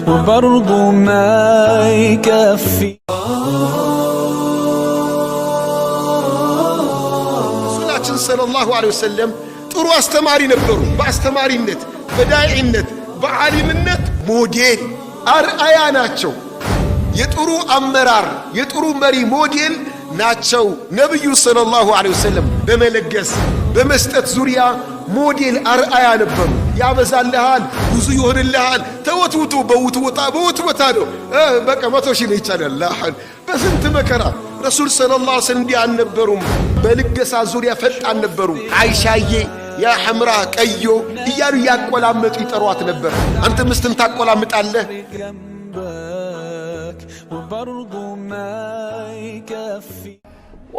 وبرضو ما يكفي. رسولنا صلى الله عليه وسلم ጥሩ አስተማሪ ነበሩ። በአስተማሪነት በዳዒነት በዓሊምነት ሞዴል አርአያ ናቸው። የጥሩ አመራር የጥሩ መሪ ሞዴል ናቸው። ነብዩ ሰለላሁ ዐለይሂ ወሰለም በመለገስ በመስጠት ዙሪያ ሞዴል አርአያ ነበሩ። ያበዛልሃል፣ ብዙ ይሆንልሃል፣ ተወትውቱ በውትወታ ነው። በቃ 100 ሺህ ነው ይቻላል። ላህን በስንት መከራ ረሱል ሰለላሁ ዐለይሂ ወሰለም እንዲህ አልነበሩም። በልገሳ ዙሪያ ፈጣን ነበሩ። አይሻዬ ያ ሐምራ ቀዮ እያሉ ያቆላመጡ ይጠሯት ነበር። አንተ ምስትም ታቆላምጣለህ።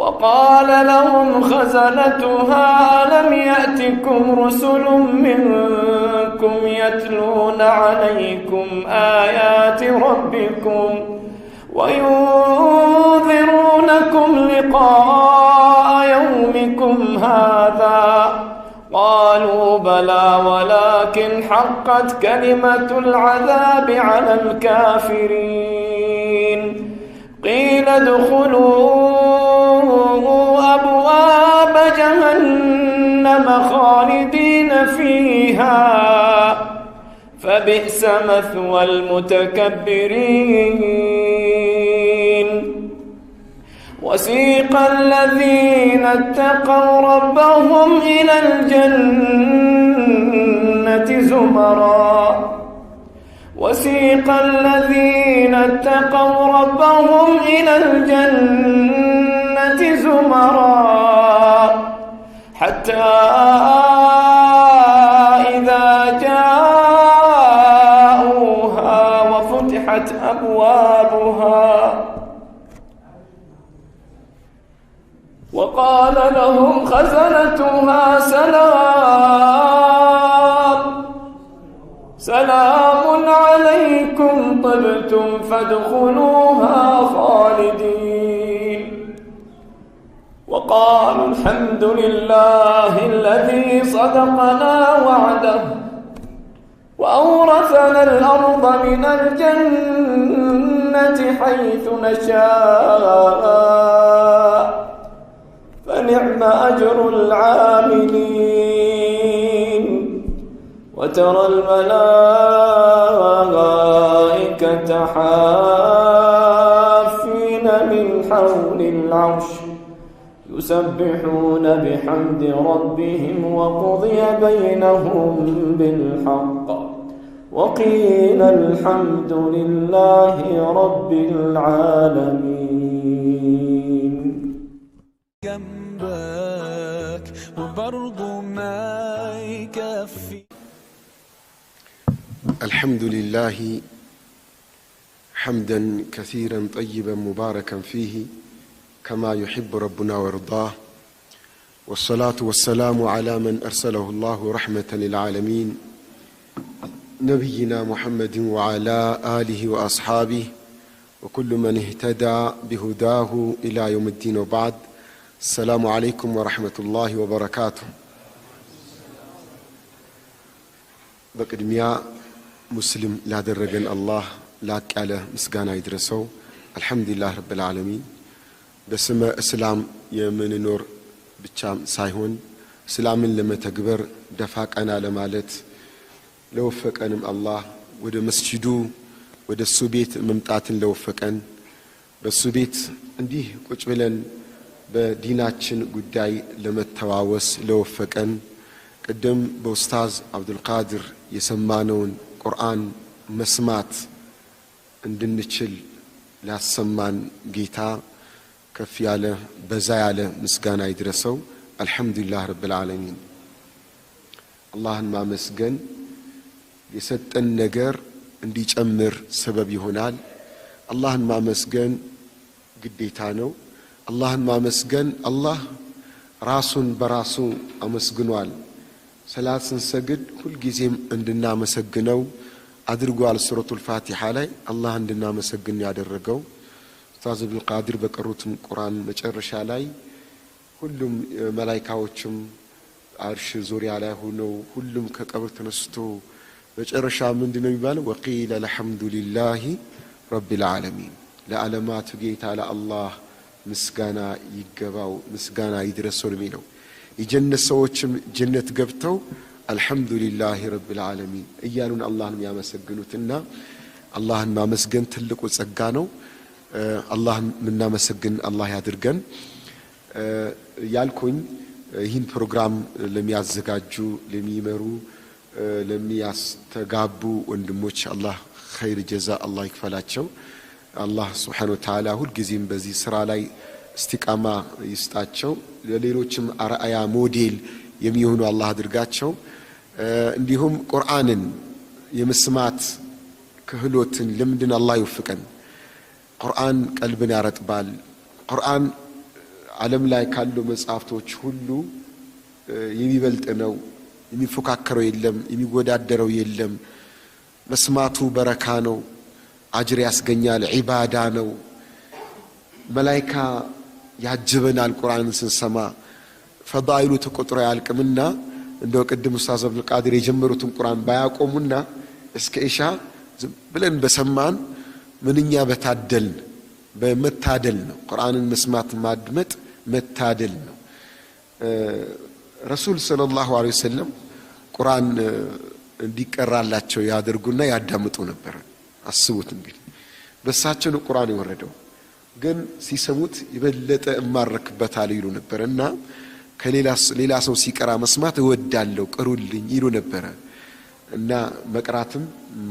وقال لهم خزنتها ألم يأتكم رسل منكم يتلون عليكم آيات ربكم وينذرونكم لقاء يومكم هذا قالوا بلى ولكن حقت كلمة العذاب على الكافرين قيل ادخلوا أبواب جهنم خالدين فيها فبئس مثوى المتكبرين وسيق الذين اتقوا ربهم إلى الجنة زمرا وسيق الذين اتقوا ربهم إلى الجنة زمرا حتى إذا جاءوها وفتحت أبوابها وقال لهم خزنتها سلام عليكم طبتم فادخلوها خالدين وقالوا الحمد لله الذي صدقنا وعده وأورثنا الأرض من الجنة حيث نشاء فنعم أجر العاملين وترى الملائكة حافين من حول العرش يسبحون بحمد ربهم وقضي بينهم بالحق وقيل الحمد لله رب العالمين. جنبك وبرضو ما يكفي. الحمد لله حمدا كثيرا طيبا مباركا فيه كما يحب ربنا ويرضاه والصلاة والسلام على من أرسله الله رحمة للعالمين نبينا محمد وعلى آله وأصحابه وكل من اهتدى بهداه إلى يوم الدين وبعد. السلام عليكم ورحمة الله وبركاته. بقدميا مسلم لا درجن الله لا كاله مسجانا يدرسوا الحمد لله رب العالمين. بسم اسلام يمن نور بتشام سايهون اسلام لما تكبر دفاق انا لمالت لو فقنم الله وده مسجدو وده السبيت ممطاتن لو فقن بالسبيت انديه ቁጭ ብለን በዲናችን ጉዳይ ለመተዋወስ لو فقن قدم بأستاذ عبد القادر يسمانون قرآن مسمات እንድንችል ላሰማን ጌታ ከፍ ያለ በዛ ያለ ምስጋና ይድረሰው። አልহামዱሊላህ ረብል ዓለሚን። አላህን ማመስገን የሰጠን ነገር እንዲጨምር ሰበብ ይሆናል። አላህን ማመስገን ግዴታ ነው። አላህን ማመስገን አላህ ራሱን በራሱ አመስግኗል። ሰላት ስንሰግድ ሁሉ ጊዜም እንድናመሰግነው አድርጓል። ሱረቱል ፋቲሃ ላይ አላህ እንድናመሰግን ያደረገው ኡስታዝ ኢብኑ ቃዲር በቀሩትም ቁርአን መጨረሻ ላይ ሁሉም መላእክቶችም አርሽ ዙሪያ ላይ ሆነው ሁሉም ከቀብር ተነስቶ መጨረሻ ምንድነው የሚባለው? ወቂለ አልሐምዱሊላሂ ረቢል ዓለሚን ለዓለማቱ ጌታ ለአላህ ምስጋና ይገባው ምስጋና ይድረሰው የሚለው። የጀነት ሰዎችም ጀነት ገብተው አልሐምዱሊላሂ ረቢል ዓለሚን እያሉን አላህን ያመሰግኑትና አላህን ማመስገን ትልቁ ጸጋ ነው። አላህን ምናመሰግን አላህ ያድርገን ያልኩኝ ይህን ፕሮግራም ለሚያዘጋጁ ለሚመሩ ለሚያስተጋቡ ወንድሞች አላህ ኸይር ጀዛ አላህ ይክፈላቸው። አላህ ሱብሓነሁ ወተዓላ ሁልጊዜም በዚህ ስራ ላይ እስቲቃማ ይስጣቸው። ለሌሎችም አርአያ ሞዴል የሚሆኑ አላህ አድርጋቸው። እንዲሁም ቁርአንን የመስማት ክህሎትን ልምድን አላህ ይወፍቀን። ቁርአን ቀልብን ያረጥባል። ቁርአን ዓለም ላይ ካሉ መጽሐፍቶች ሁሉ የሚበልጥ ነው። የሚፎካከረው የለም፣ የሚወዳደረው የለም። መስማቱ በረካ ነው፣ አጅር ያስገኛል፣ ዒባዳ ነው። መላኢካ ያጅበናል ቁርአንን ስንሰማ። ፈዳኢሉ ተቆጥሮ ያልቅምና እንደው ቅድም ኡስታዝ አብዱል ቃድር የጀመሩትን ቁርአን ባያቆሙና እስከ ኢሻ ዝም ብለን በሰማን ምንኛ በታደልን። በመታደል ነው ቁርአንን መስማት ማድመጥ መታደል ነው። ረሱል ሰለላሁ ዐለይሂ ወሰለም ቁርአን እንዲቀራላቸው ያደርጉና ያዳምጡ ነበር። አስቡት እንግዲህ በሳቸው ነው ቁርአን የወረደው፣ ግን ሲሰሙት ይበለጠ እማረክበታል ይሉ ነበርና ሌላ ሰው ሲቀራ መስማት እወዳለሁ ቅሩልኝ ይሉ ነበር። እና መቅራትም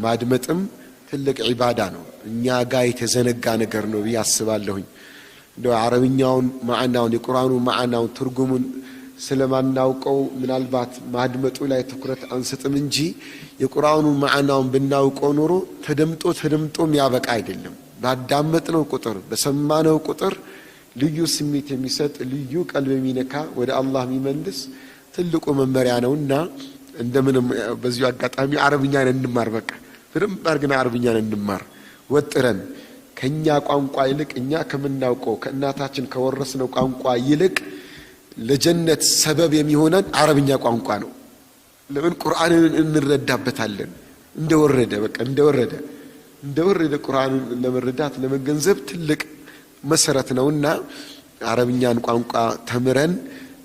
ማድመጥም ትልቅ ዒባዳ ነው። እኛ ጋር የተዘነጋ ነገር ነው ብዬ አስባለሁኝ። እንደው አረብኛውን ማዕናውን የቁርአኑ ማዕናውን ትርጉሙን ስለማናውቀው ምናልባት ማድመጡ ላይ ትኩረት አንሰጥም እንጂ የቁርአኑ ማዕናውን ብናውቀው ኖሮ ተደምጦ የሚያበቃ አይደለም። ባዳመጥነው ቁጥር በሰማነው ቁጥር ልዩ ስሜት የሚሰጥ ልዩ ቀልብ የሚነካ ወደ አላህ የሚመልስ ትልቁ መመሪያ ነውና እንደምንም በዚሁ አጋጣሚ አረብኛን እንማር። በቃ በደንብ አድርገን አረብኛን እንማር ወጥረን። ከኛ ቋንቋ ይልቅ እኛ ከምናውቀው ከእናታችን ከወረስነው ቋንቋ ይልቅ ለጀነት ሰበብ የሚሆነን አረብኛ ቋንቋ ነው። ለምን ቁርአንን እንረዳበታለን እንደወረደ። በቃ እንደወረደ ቁርአንን ለመረዳት ለመገንዘብ ትልቅ መሰረት ነውና አረብኛን ቋንቋ ተምረን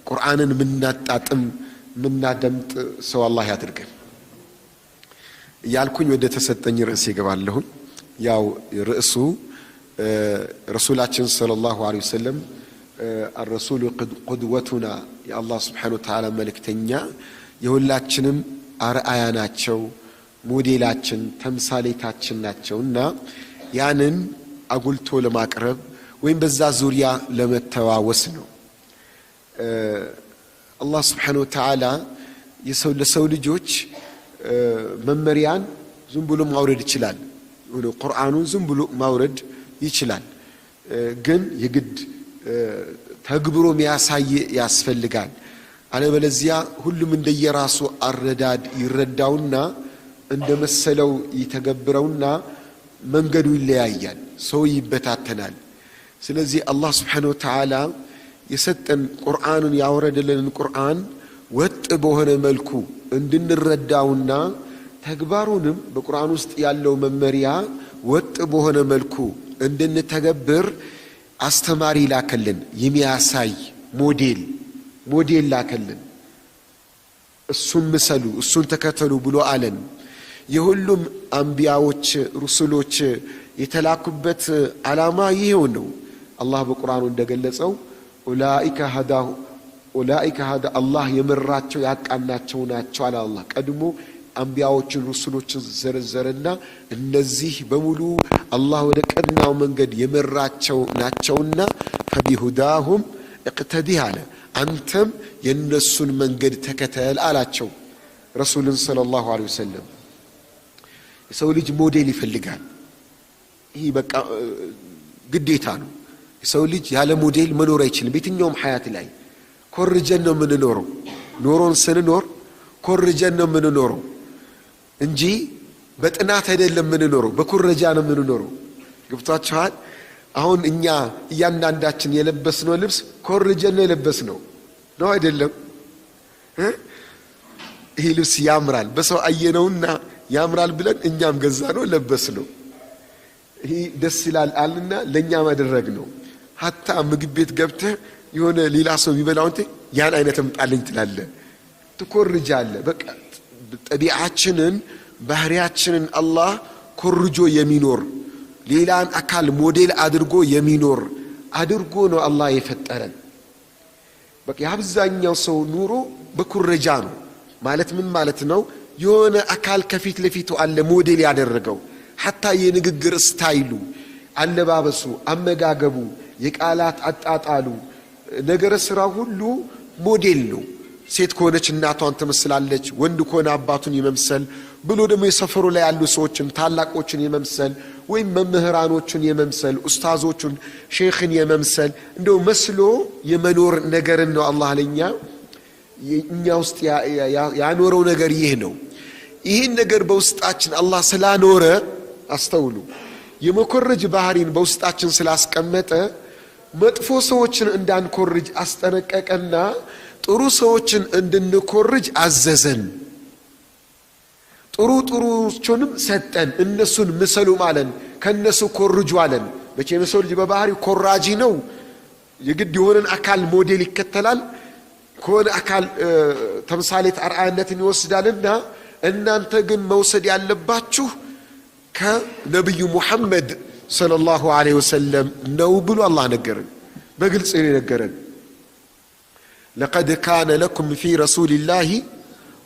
ቁርአንን ምናጣጥም ምናደምጥ ሰው አላህ ያድርገን ያልኩኝ ወደ ተሰጠኝ ርዕስ ይገባለሁ። ያው ርዕሱ ረሱላችን ሰለላሁ ዐለይሂ ወሰለም الرسول قدوتنا يا الله سبحانه وتعالى መልእክተኛ የሁላችንም አርአያ ናቸው፣ ሞዴላችን ተምሳሌታችን ናቸውና ያንን አጉልቶ ለማቅረብ ወይም በዛ ዙሪያ ለመተዋወስ ነው። አላህ Subhanahu Wa Ta'ala ለሰው ልጆች መመሪያን ዝም ብሎ ማውረድ ይችላል። ቁርአኑን ዝም ብሎ ማውረድ ይችላል። ግን የግድ ተግብሮ የሚያሳይ ያስፈልጋል። አለበለዚያ ሁሉም እንደየራሱ አረዳድ ይረዳውና እንደመሰለው ይተገብረውና መንገዱ ይለያያል፣ ሰው ይበታተናል። ስለዚህ አላህ Subhanahu Wa Ta'ala የሰጠን ቁርአንን ያወረደልን ቁርአን ወጥ በሆነ መልኩ እንድንረዳውና ተግባሩንም በቁርአን ውስጥ ያለው መመሪያ ወጥ በሆነ መልኩ እንድንተገብር አስተማሪ ላከልን፣ የሚያሳይ ሞዴል ላከልን። እሱን ምሰሉ እሱን ተከተሉ ብሎ አለን። የሁሉም አንቢያዎች ሩሱሎች የተላኩበት ዓላማ ይሄው ነው። አላህ በቁርአኑ እንደገለጸው ኡላኢከ ሀዳ አላህ የመራቸው ያቃናቸው ናቸው አለ። አላህ ቀድሞ አንቢያዎችን ሩሱሎችን ዘረዘረና እነዚህ በሙሉ አላህ ወደ ቀናው መንገድ የመራቸው ናቸውና ፈቢሁዳሁም እቅተዲህ አለ። አንተም የነሱን መንገድ ተከተል አላቸው ረሱልን ሰለላሁ ዐለይሂ ወሰለም። የሰው ልጅ ሞዴል ይፈልጋል። ይህ በቃ ግዴታ ነው። የሰው ልጅ ያለ ሞዴል መኖር አይችልም። በየትኛውም ሐያት ላይ ኮርጀን ነው የምንኖረው። ኖሮን ስንኖር ኮርጀን ነው የምንኖረው እንጂ በጥናት አይደለም የምንኖረው፣ በኩረጃ ነው የምንኖረው። ገብቷችኋል? አሁን እኛ እያንዳንዳችን የለበስነው ልብስ ኮርጀን ነው የለበስነው ነው አይደለም? ይሄ ልብስ ያምራል፣ በሰው አየነውና ያምራል ብለን እኛም ገዛነው ለበስነው። ይሄ ደስ ይላል አልና ለኛም አደረግነው። ሐታ ምግብ ቤት ገብተህ የሆነ ሌላ ሰው ቢበላው እንት ያን አይነት እምጣልኝ ትላለህ፣ ትኮርጃለህ። በቃ ጠቢዓችንን ባህሪያችንን አላህ ኮርጆ የሚኖር ሌላን አካል ሞዴል አድርጎ የሚኖር አድርጎ ነው አላህ የፈጠረን። በቃ አብዛኛው ሰው ኑሮ በኩረጃ ነው ማለት ምን ማለት ነው? የሆነ አካል ከፊት ለፊቱ አለ ሞዴል ያደረገው። ሐታ የንግግር ስታይሉ፣ አለባበሱ፣ አመጋገቡ፣ የቃላት አጣጣሉ፣ ነገረ ስራ ሁሉ ሞዴል ነው። ሴት ከሆነች እናቷን ትመስላለች፣ ወንድ ከሆነ አባቱን የመምሰል ብሎ ደግሞ የሰፈሩ ላይ ያሉ ሰዎችን ታላቆችን የመምሰል ወይም መምህራኖችን የመምሰል ኡስታዞችን ሼኽን የመምሰል እንደው መስሎ የመኖር ነገርን ነው አላህ ለኛ እኛ ውስጥ ያኖረው ነገር ይህ ነው። ይህን ነገር በውስጣችን አላህ ስላኖረ አስተውሉ፣ የመኮረጅ ባህሪን በውስጣችን ስላስቀመጠ መጥፎ ሰዎችን እንዳንኮርጅ አስጠነቀቀና ጥሩ ሰዎችን እንድንኮርጅ አዘዘን። ጥሩ ጥሩዎችንም ሰጠን። እነሱን ምሰሉ ማለን፣ ከነሱ ኮርጁ አለን። መቼም ሰው ልጅ በባህሪው ኮራጂ ነው። የግድ የሆነን አካል ሞዴል ይከተላል፣ ከሆነ አካል ተምሳሌት አርአያነትን ይወስዳልና እናንተ ግን መውሰድ ያለባችሁ ከነብዩ ሙሐመድ ሰለላሁ ዐለይሂ ወሰለም ነው ብሎ አላህ ነገረን። በግልጽ ነገረን። لقد كان لكم في رسول الله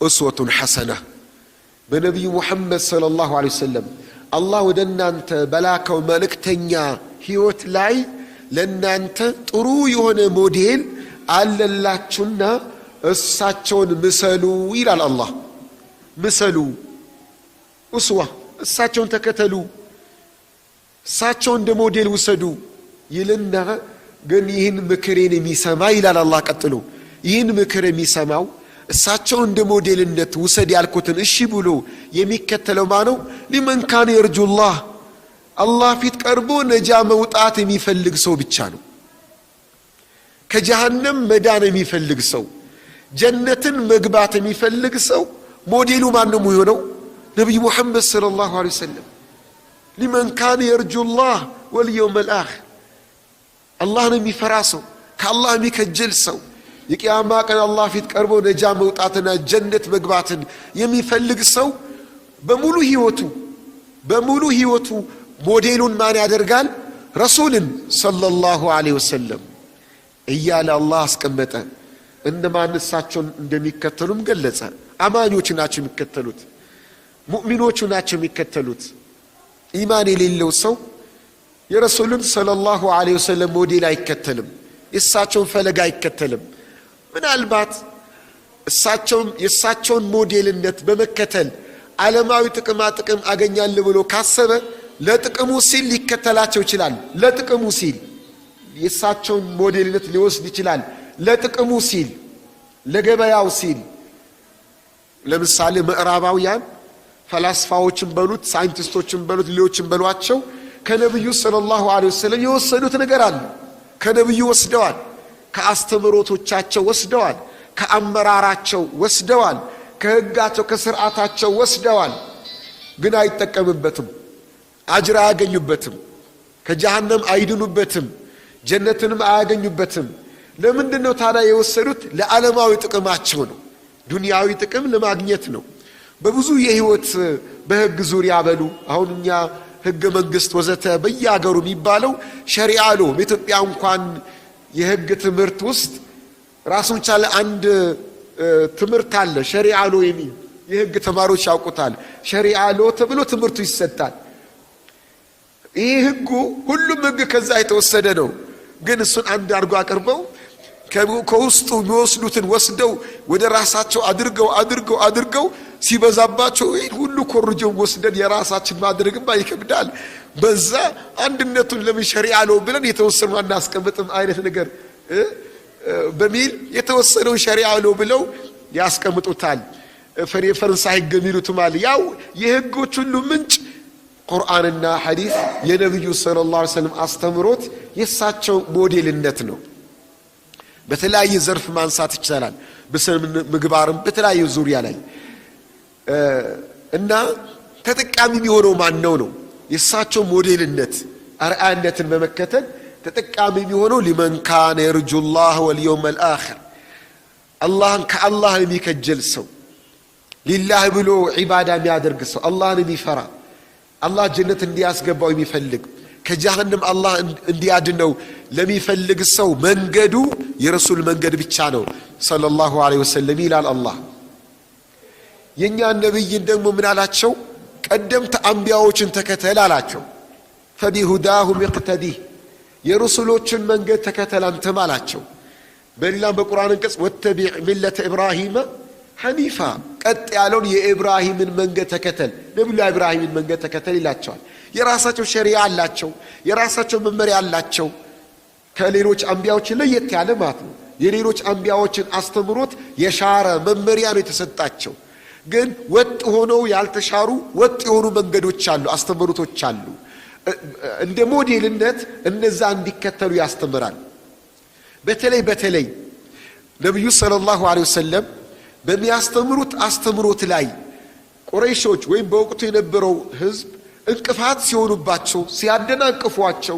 أسوة حسنة بنبي محمد صلى الله عليه وسلم الله ودنا أنت بلاكو ملكتنيا هيوت لاي لأن أنت طرو يهون موديل على الله تشنا الساتشون مسلو إلى الله مسلو أسوة الساتشون تكتلو الساتشون دي موديل وسدو يلنا ግን ይህን ምክሬን የሚሰማ ይላል አላህ ቀጥሎ ይህን ምክር የሚሰማው እሳቸው እንደ ሞዴልነት ውሰድ ያልኩትን እሺ ብሎ የሚከተለው ማነው? ሊመን ካነ የርጁላህ አላህ ፊት ቀርቦ ነጃ መውጣት የሚፈልግ ሰው ብቻ ነው። ከጀሃነም መዳን የሚፈልግ ሰው፣ ጀነትን መግባት የሚፈልግ ሰው ሞዴሉ ማነው የሚሆነው? ነብዩ ሙሐመድ ሰለላሁ ዐለይሂ ወሰለም። ሊመን ካነ የርጁላህ ወልየውመል አኺር አላህን የሚፈራ ሰው፣ ከአላህ የሚከጀል ሰው፣ የቂያማ ቀን አላህ ፊት ቀርቦ ነጃ መውጣትና ጀነት መግባትን የሚፈልግ ሰው በሙሉ ህይወቱ ሞዴሉን ማን ያደርጋል? ረሱልን ሰለላሁ ዐለይሂ ወሰለም እያለ አላህ አስቀመጠ። እነማን እሳቸውን እንደሚከተሉም ገለጸ። አማኞች ናቸው የሚከተሉት፣ ሙእሚኖቹ ናቸው የሚከተሉት። ኢማን የሌለው ሰው የረሱልን ሰለላሁ ዐለይሂ ወሰለም ሞዴል አይከተልም፣ የእሳቸውን ፈለግ አይከተልም። ምናልባት የእሳቸውን ሞዴልነት በመከተል ዓለማዊ ጥቅማ ጥቅም አገኛለሁ ብሎ ካሰበ ለጥቅሙ ሲል ሊከተላቸው ይችላል። ለጥቅሙ ሲል የእሳቸውን ሞዴልነት ሊወስድ ይችላል። ለጥቅሙ ሲል፣ ለገበያው ሲል። ለምሳሌ ምዕራባውያን ፈላስፋዎችን በሉት፣ ሳይንቲስቶችን በሉት፣ ሌሎችን በሏቸው ከነብዩ ሰለላሁ ዐለይሂ ወሰለም የወሰዱት ነገር አለ። ከነብዩ ወስደዋል፣ ከአስተምሮቶቻቸው ወስደዋል፣ ከአመራራቸው ወስደዋል፣ ከህጋቸው ከስርዓታቸው ወስደዋል። ግን አይጠቀምበትም፣ አጅር አያገኙበትም፣ ከጀሃነም አይድኑበትም፣ ጀነትንም አያገኙበትም። ለምንድነው ታዲያ የወሰዱት? ለዓለማዊ ጥቅማቸው ነው። ዱንያዊ ጥቅም ለማግኘት ነው። በብዙ የህይወት በህግ ዙሪያ በሉ አሁን እኛ ህገ መንግስት ወዘተ በየሀገሩ የሚባለው ሸሪዓ ነው። በኢትዮጵያ እንኳን የህግ ትምህርት ውስጥ ራሱን ቻለ አንድ ትምህርት አለ፣ ሸሪዓ ነው የሚል የህግ ተማሪዎች ያውቁታል። ሸሪዓ ነው ተብሎ ትምህርቱ ይሰጣል። ይህ ህጉ ሁሉም ህግ ከዛ የተወሰደ ነው። ግን እሱን አንድ አድርጎ አቅርበው ከውስጡ የሚወስዱትን ወስደው ወደ ራሳቸው አድርገው ሲበዛባቸው ሁሉ ኮርጀው ወስደን የራሳችን ማድረግም አይከብዳል። በዛ አንድነቱን ለምን ሸሪዓ ነው ብለን የተወሰነው አናስቀምጥም አይነት ነገር በሚል የተወሰነው ሸሪዓ ነው ብለው ያስቀምጡታል። ፈረንሳይ ህግ የሚሉት ማለት ያው የህጎች ሁሉ ምንጭ ቁርአንና ሐዲስ የነብዩ ሰለላሁ ዐለይሂ ወሰለም አስተምሮት የሳቸው ሞዴልነት ነው። በተለያየ ዘርፍ ማንሳት ይቻላል። በስነ ምግባርም በተለያየ ዙሪያ ላይ እና ተጠቃሚ የሚሆነው ማን ነው? የሳቸው ሞዴልነት አርአያነትን በመከተል ተጠቃሚ የሚሆነው ሊመን ካነ የርጁላህ ወልየውመል አኺር አላህን ከአላህ የሚከጀል ሰው ሊላህ ብሎ ዒባዳ የሚያደርግ ሰው አላህን የሚፈራ አላህ ጀነት እንዲያስገባው የሚፈልግ ከጀሃነም አላህ እንዲያድነው ለሚፈልግ ሰው መንገዱ የረሱል መንገድ ብቻ ነው ሰለላሁ ዐለይሂ ወሰለም ይላል አላህ። የኛ ነብይን ደግሞ ምን አላቸው? ቀደምት አንቢያዎችን ተከተል አላቸው። ፈቢሁዳሁም ይቅተዲህ የረሱሎችን መንገድ ተከተል አንተም አላቸው። በሌላም በቁርአን አንቀጽ ወተቢዕ ሚለተ ኢብራሂም ሐኒፋ ቀጥ ያለውን የኢብራሂምን መንገድ ተከተል ነብዩ ኢብራሂምን መንገድ ተከተል ይላቸዋል። የራሳቸው ሸሪዓ አላቸው፣ የራሳቸው መመሪያ አላቸው። ከሌሎች አንቢያዎች ለየት ያለ ማለት ነው። የሌሎች አንቢያዎችን አስተምሮት የሻረ መመሪያ ነው የተሰጣቸው። ግን ወጥ ሆነው ያልተሻሩ ወጥ የሆኑ መንገዶች አሉ፣ አስተምሮቶች አሉ። እንደ ሞዴልነት እነዛ እንዲከተሉ ያስተምራል። በተለይ ነብዩ ሰለላሁ ዐለይሂ ወሰለም በሚያስተምሩት አስተምሮት ላይ ቁረይሾች ወይም በወቅቱ የነበረው ህዝብ እንቅፋት ሲሆኑባቸው፣ ሲያደናቅፏቸው፣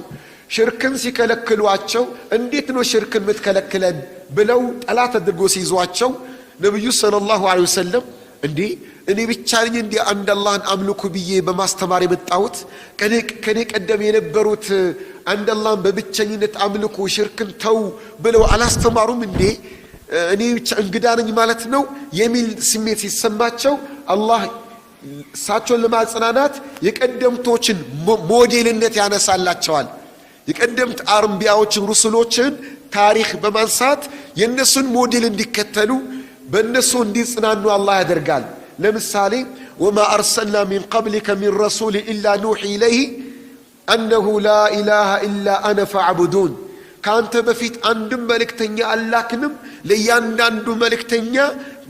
ሽርክን ሲከለክሏቸው እንዴት ነው ሽርክን ምትከለክለን ብለው ጠላት አድርጎ ሲይዟቸው ነብዩ ሰለላሁ ዐለይሂ ወሰለም እንዴ እኔ ብቻ ነኝ እንዴ አንድ አላህን አምልኩ ብዬ በማስተማር የመጣሁት? ከኔ ቀደም የነበሩት አንድ አላህን በብቸኝነት አምልኩ ሽርክን ተው ብለው አላስተማሩም እንዴ? እኔ ብቻ እንግዳ ነኝ ማለት ነው የሚል ስሜት ሲሰማቸው አላህ እሳቸውን ለማጽናናት የቀደምቶችን ሞዴልነት ያነሳላቸዋል። የቀደምት አንቢያዎችን ሩሱሎችን ታሪክ በማንሳት የነሱን ሞዴል እንዲከተሉ በእነሱ እንዲጽናኑ አላህ ያደርጋል። ለምሳሌ ወማ አርሰልና ሚን ቀብሊከ ሚን ረሱል ኢላ ኑሒ ኢለይህ አነሁ ላ ኢላሃ ኢላ አነ ፈዕቡዱን ከአንተ በፊት አንድም መልእክተኛ አላክንም ለእያንዳንዱ መልእክተኛ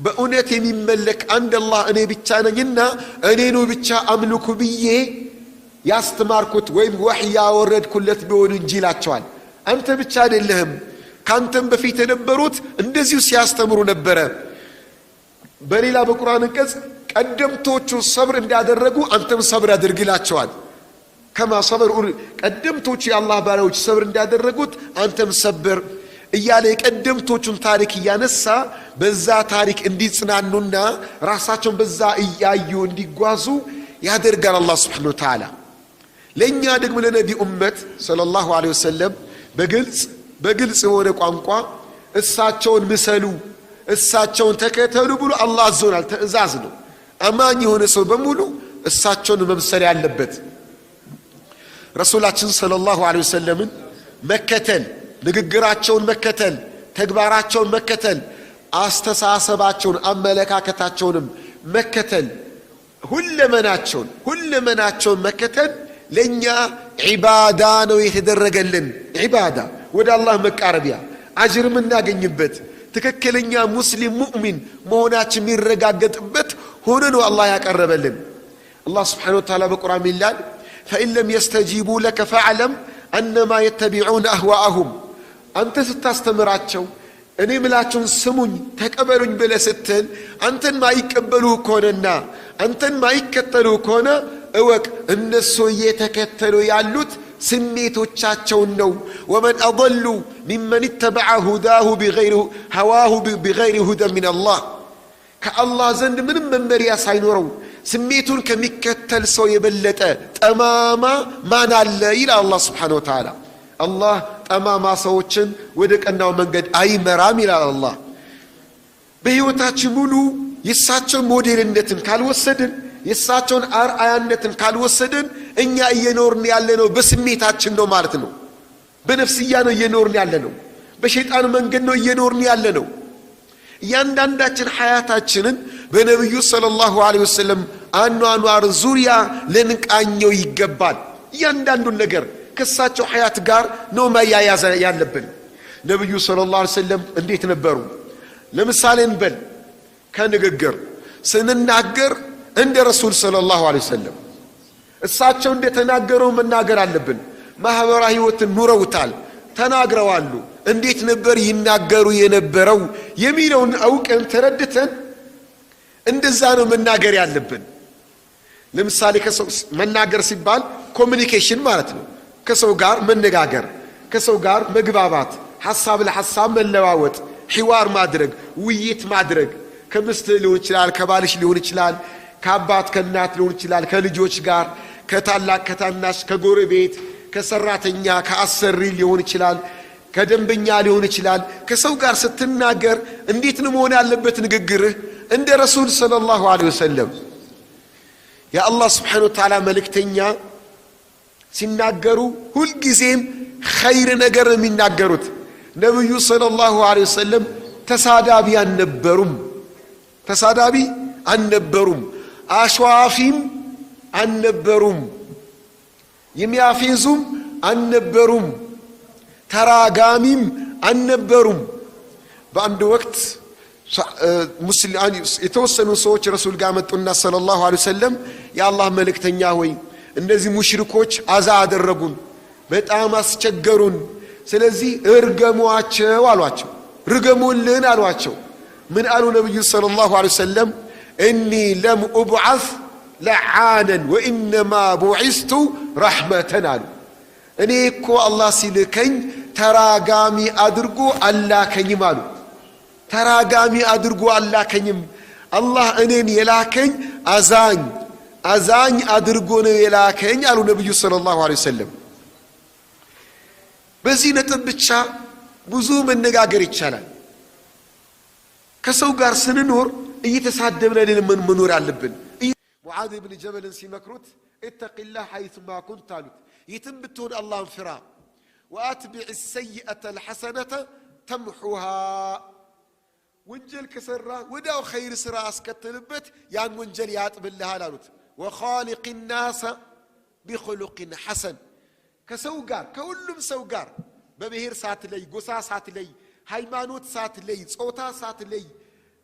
በእውነት የሚመለክ አንድ አላህ እኔ ብቻ ነኝና እኔኑ ብቻ አምልኩ ብዬ ያስተማርኩት ወይም ወህይ ያወረድኩለት ቢሆን እንጂ ይላቸዋል። አንተ ብቻ አይደለህም፣ ካንተም በፊት የነበሩት እንደዚሁ ሲያስተምሩ ነበረ። በሌላ በቁርአን አንቀጽ ቀደምቶቹ ሰብር እንዳደረጉ አንተም ሰብር አድርግ ይላቸዋል። ከማ ሰበር ቀደምቶቹ የአላህ ባሪያዎች ሰብር እንዳደረጉት አንተም ሰብር እያለ የቀደምቶቹን ታሪክ እያነሳ በዛ ታሪክ እንዲጽናኑና ራሳቸውን በዛ እያዩ እንዲጓዙ ያደርጋል አላህ ሱብሓነሁ ወተዓላ። ለእኛ ደግሞ ለነቢ ኡመት ሰለላሁ ዐለይሂ ወሰለም በግልጽ የሆነ ቋንቋ እሳቸውን ምሰሉ፣ እሳቸውን ተከተሉ ብሎ አላህ አዞናል። ትእዛዝ ነው። አማኝ የሆነ ሰው በሙሉ እሳቸውን መምሰል ያለበት ረሱላችን ሰለላሁ ዐለይሂ ወሰለምን መከተል፣ ንግግራቸውን መከተል፣ ተግባራቸውን መከተል፣ አስተሳሰባቸውን አመለካከታቸውንም መከተል፣ ሁለመናቸውን መከተል ለኛ ዒባዳ ነው የተደረገልን። ዒባዳ ወደ አላህ መቃረቢያ አጅር የምናገኝበት ትክክለኛ ሙስሊም ሙእሚን መሆናችን የሚረጋገጥበት ሆኖ ነው አላህ ያቀረበልን። አላህ ሱብሓነሁ ወተዓላ በቁርአን ይላል ፈኢን ለም የስተጂቡ ለከ ፈዕለም አነማ የተቢዑነ አህዋአሁም አንተ ስታስተምራቸው እኔ ምላቸውን ስሙኝ ተቀበሉኝ ብለህ ስትል አንተን ማይቀበሉ ከሆነና አንተን ማይከተሉ ከሆነ እወቅ እነሱ እየተከተሉ ያሉት ስሜቶቻቸውን ነው። ወመን አضሉ ሚመን ተበዐ ሀዋሁ ቢገይሪ ሁደን ሚን አላህ ከአላህ ዘንድ ምንም መመሪያ ሳይኖረው ስሜቱን ከሚከተል ሰው የበለጠ ጠማማ ማን አለ ይላል አላህ ሱብሓነሁ ወተዓላ። አላህ ጠማማ ሰዎችን ወደ ቀናው መንገድ አይመራም ይላል አላህ። በሕይወታችን ሙሉ የእሳቸውን ሞዴልነትን ካልወሰድን፣ የእሳቸውን አርአያነትን ካልወሰድን እኛ እየኖርን ያለነው በስሜታችን ነው ማለት ነው። በነፍስያ ነው እየኖርን ያለነው። በሸይጣን መንገድ ነው እየኖርን ያለነው። እያንዳንዳችን ሐያታችንን በነብዩ ሰለላሁ ዐለይሂ ወሰለም አኗኗር ዙሪያ ልንቃኘው ይገባል። እያንዳንዱን ነገር ከሳቸው ሐያት ጋር ነው ማያያዝ ያለብን። ነብዩ ሰለላሁ ዐለይሂ ወሰለም እንዴት ነበሩ? ለምሳሌ እንበል ከንግግር ስንናገር እንደ ረሱል ሰለላሁ ዐለይሂ ወሰለም እሳቸው እንደተናገረው መናገር አለብን። ማህበራዊ ህይወትን ኑረውታል፣ ተናግረዋሉ። እንዴት ነበር ይናገሩ የነበረው የሚለውን አውቀን ተረድተን እንደዛ ነው መናገር ያለብን። ለምሳሌ ከሰው መናገር ሲባል ኮሙኒኬሽን ማለት ነው። ከሰው ጋር መነጋገር፣ ከሰው ጋር መግባባት፣ ሐሳብ ለሐሳብ መለዋወጥ፣ ሒዋር ማድረግ፣ ውይይት ማድረግ ከሚስት ሊሆን ይችላል፣ ከባልሽ ሊሆን ይችላል፣ ከአባት ከእናት ሊሆን ይችላል፣ ከልጆች ጋር፣ ከታላቅ ከታናሽ፣ ከጎረቤት፣ ከሰራተኛ፣ ከአሰሪ ሊሆን ይችላል፣ ከደንበኛ ሊሆን ይችላል። ከሰው ጋር ስትናገር እንዴት ነው መሆን ያለበት ንግግርህ? እንደ ረሱል ሰለላሁ ዐለይሂ ወሰለም የአላህ ስብሓነሁ ወተዓላ መልእክተኛ ሲናገሩ ሁልጊዜም ኸይር ነገር የሚናገሩት። ነብዩ ሰለላሁ ዐለይሂ ወሰለም ተሳዳቢ አልነበሩም፣ አሽዋፊም አልነበሩም፣ የሚያፌዙም አልነበሩም፣ ተራጋሚም አልነበሩም። በአንድ ወቅት የተወሰኑ ሰዎች ረሱል ጋር መጡና ሰለላሁ ዐለይሂ ወሰለም የአላህ መልእክተኛ ሆይ እነዚህ ሙሽሪኮች አዛ አደረጉን፣ በጣም አስቸገሩን፣ ስለዚህ እርገሟቸው አሏቸው። ርገሙልን አሏቸው። ምን አሉ ነብዩ ሰለላሁ ዐለይሂ ወሰለም? እኒ ለም ኡብዓስ ለዓነን ወኢነማ ቡዒስቱ ረሕመተን አሉ። እኔ እኮ አላህ ሲልከኝ ተራጋሚ አድርጎ አላከኝም አሉ። ተራጋሚ አድርጎ አላከኝም። አላህ እኔን የላከኝ አዛኝ አድርጎ ነው የላከኝ አሉ ነብዩ ሰለላሁ ዐለይሂ ወሰለም። በዚህ ነጥብ ብቻ ብዙ መነጋገር ይቻላል። ከሰው ጋር ስንኖር እየተሳደብን መኖር አለብን። ሙዓዝ ብን ጀበልን ሲመክሩት ኢተቂላህ ሐይሱማ ኩንት አሉት። የትም ብትሆን አላህን ፍራ። ወአትቢዕ ሰይአተ ልሐሰነተ ተምሑሃ፣ ወንጀል ከሰራ ወዲያው ኸይር ስራ አስከትልበት፣ ያን ወንጀል ያጥብልሃል አሉት። ወኻሊቅ ናሰ ቢኹሉቅን ሐሰን፣ ከሰው ጋር ከሁሉም ሰው ጋር በብሔር ሳትለይ፣ ጎሳ ሳትለይ፣ ሃይማኖት ሳትለይ፣ ጾታ ሳትለይ፣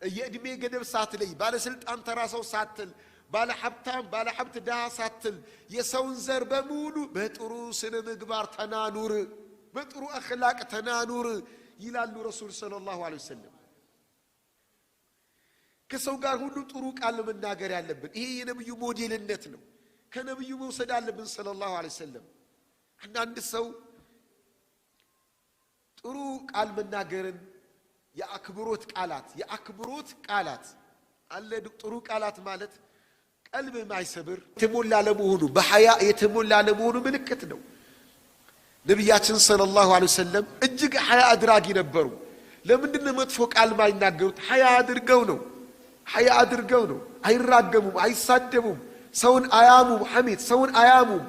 የዕድሜ ገደብ ሳትለይ፣ ባለስልጣን ተራ ሰው ሳትል፣ ባለሀብታም ባለሀብት ድሃ ሳትል፣ የሰውን ዘር በሙሉ በጥሩ ስነ ምግባር ተናኑር፣ በጥሩ አኽላቅ ተናኑር ይላሉ ረሱል ሰለላሁ ዐለይሂ ወሰለም። ከሰው ጋር ሁሉ ጥሩ ቃል መናገር ያለብን ይሄ የነብዩ ሞዴልነት ነው። ከነብዩ መውሰድ አለብን ሰለላሁ ዐለይሂ ወሰለም። አንዳንድ ሰው ጥሩ ቃል መናገርን የአክብሮት ቃላት አለ። ጥሩ ቃላት ማለት ቀልብ ማይሰብር የተሞላ ለመሆኑ በሐያ የተሞላ ለመሆኑ ምልክት ነው። ነብያችን ሰለላሁ ዐለይሂ ወሰለም እጅግ ሐያ አድራጊ ነበሩ። ለምንድን ነው መጥፎ ቃል ማይናገሩት? ሐያ አድርገው ነው። አይራገሙም፣ አይሳደቡም፣ ሰውን አያሙም፣ ሐሜት ሰውን አያሙም።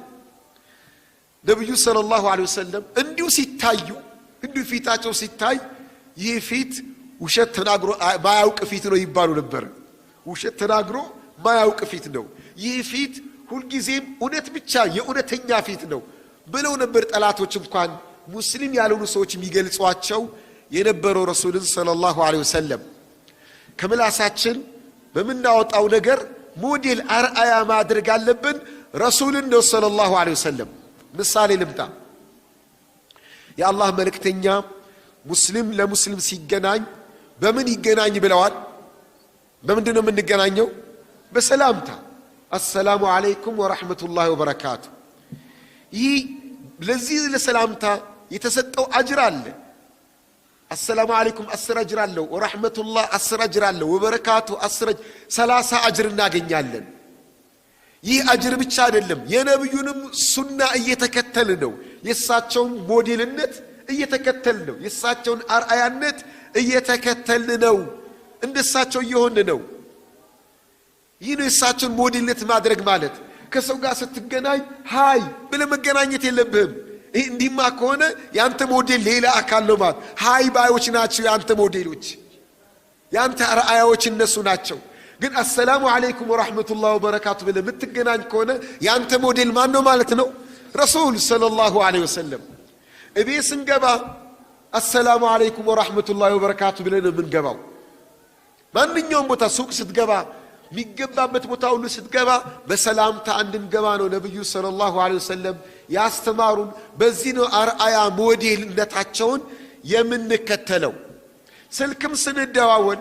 ነብዩ ሰለላሁ ዐለይሂ ወሰለም እንዲሁ ፊታቸው ሲታይ ይህ ፊት ውሸት ተናግሮ ማያውቅ ፊት ነው ይባሉ ነበር። ውሸት ተናግሮ ማያውቅ ፊት ነው፣ ይህ ፊት ሁልጊዜም እውነት ብቻ የእውነተኛ ፊት ነው ብለው ነበር ጠላቶች እንኳን ሙስሊም ያልሆኑ ሰዎች የሚገልጿቸው የነበረው ረሱልን ሰለላሁ ዐለይሂ ወሰለም። ከምላሳችን በምናወጣው ነገር ሞዴል አርአያ ማድረግ አለብን ረሱልን ነው ሰለላሁ ዐለይሂ ወሰለም። ምሳሌ ልምጣ። የአላህ መልእክተኛ ሙስሊም ለሙስሊም ሲገናኝ በምን ይገናኝ ብለዋል? በምንድን ነው የምንገናኘው? በሰላምታ አሰላሙ አለይኩም ወራህመቱላሂ ወበረካቱ። ይህ ለዚህ ለሰላምታ የተሰጠው አጅር አለ። አሰላሙ አለይኩም 10 አጅር አለው፣ ወራህመቱላህ 10 አጅር አለው፣ ወበረካቱ 30 አጅር እናገኛለን። ይህ አጅር ብቻ አይደለም፣ የነብዩንም ሱና እየተከተልን ነው። የሳቸውን ሞዴልነት እየተከተልን ነው። የሳቸውን አርአያነት እየተከተልን ነው። እንደሳቸው እየሆን ነው። ይህ ነው የሳቸውን ሞዴልነት ማድረግ ማለት። ከሰው ጋር ስትገናኝ ሃይ ብለህ መገናኘት የለብህም። ይህ እንዲማ ከሆነ ያንተ ሞዴል ሌላ አካል ነው ማለት። ሃይ ባዮች ናቸው ያንተ ሞዴሎች፣ ያንተ አርአያዎች እነሱ ናቸው። ግን አሰላሙ አለይኩም ወራህመቱላሂ ወበረካቱ ብለህ የምትገናኝ ከሆነ ያንተ ሞዴል ማን ነው ማለት ነው? ረሱል ሰለላሁ ዐለይሂ ወሰለም። እቤት ስንገባ አሰላሙ አለይኩም ወራህመቱላሂ ወበረካቱ ብለን ነው የምንገባው። ማንኛውም ቦታ ሱቅ ስትገባ፣ የሚገባበት ቦታ ሁሉ ስትገባ በሰላምታ እንድንገባ ነው ነብዩ ሰለላሁ ዐለይሂ ወሰለም ያስተማሩን። በዚህ ነው አርአያ ሞዴልነታቸውን የምንከተለው። ስልክም ስንደዋወል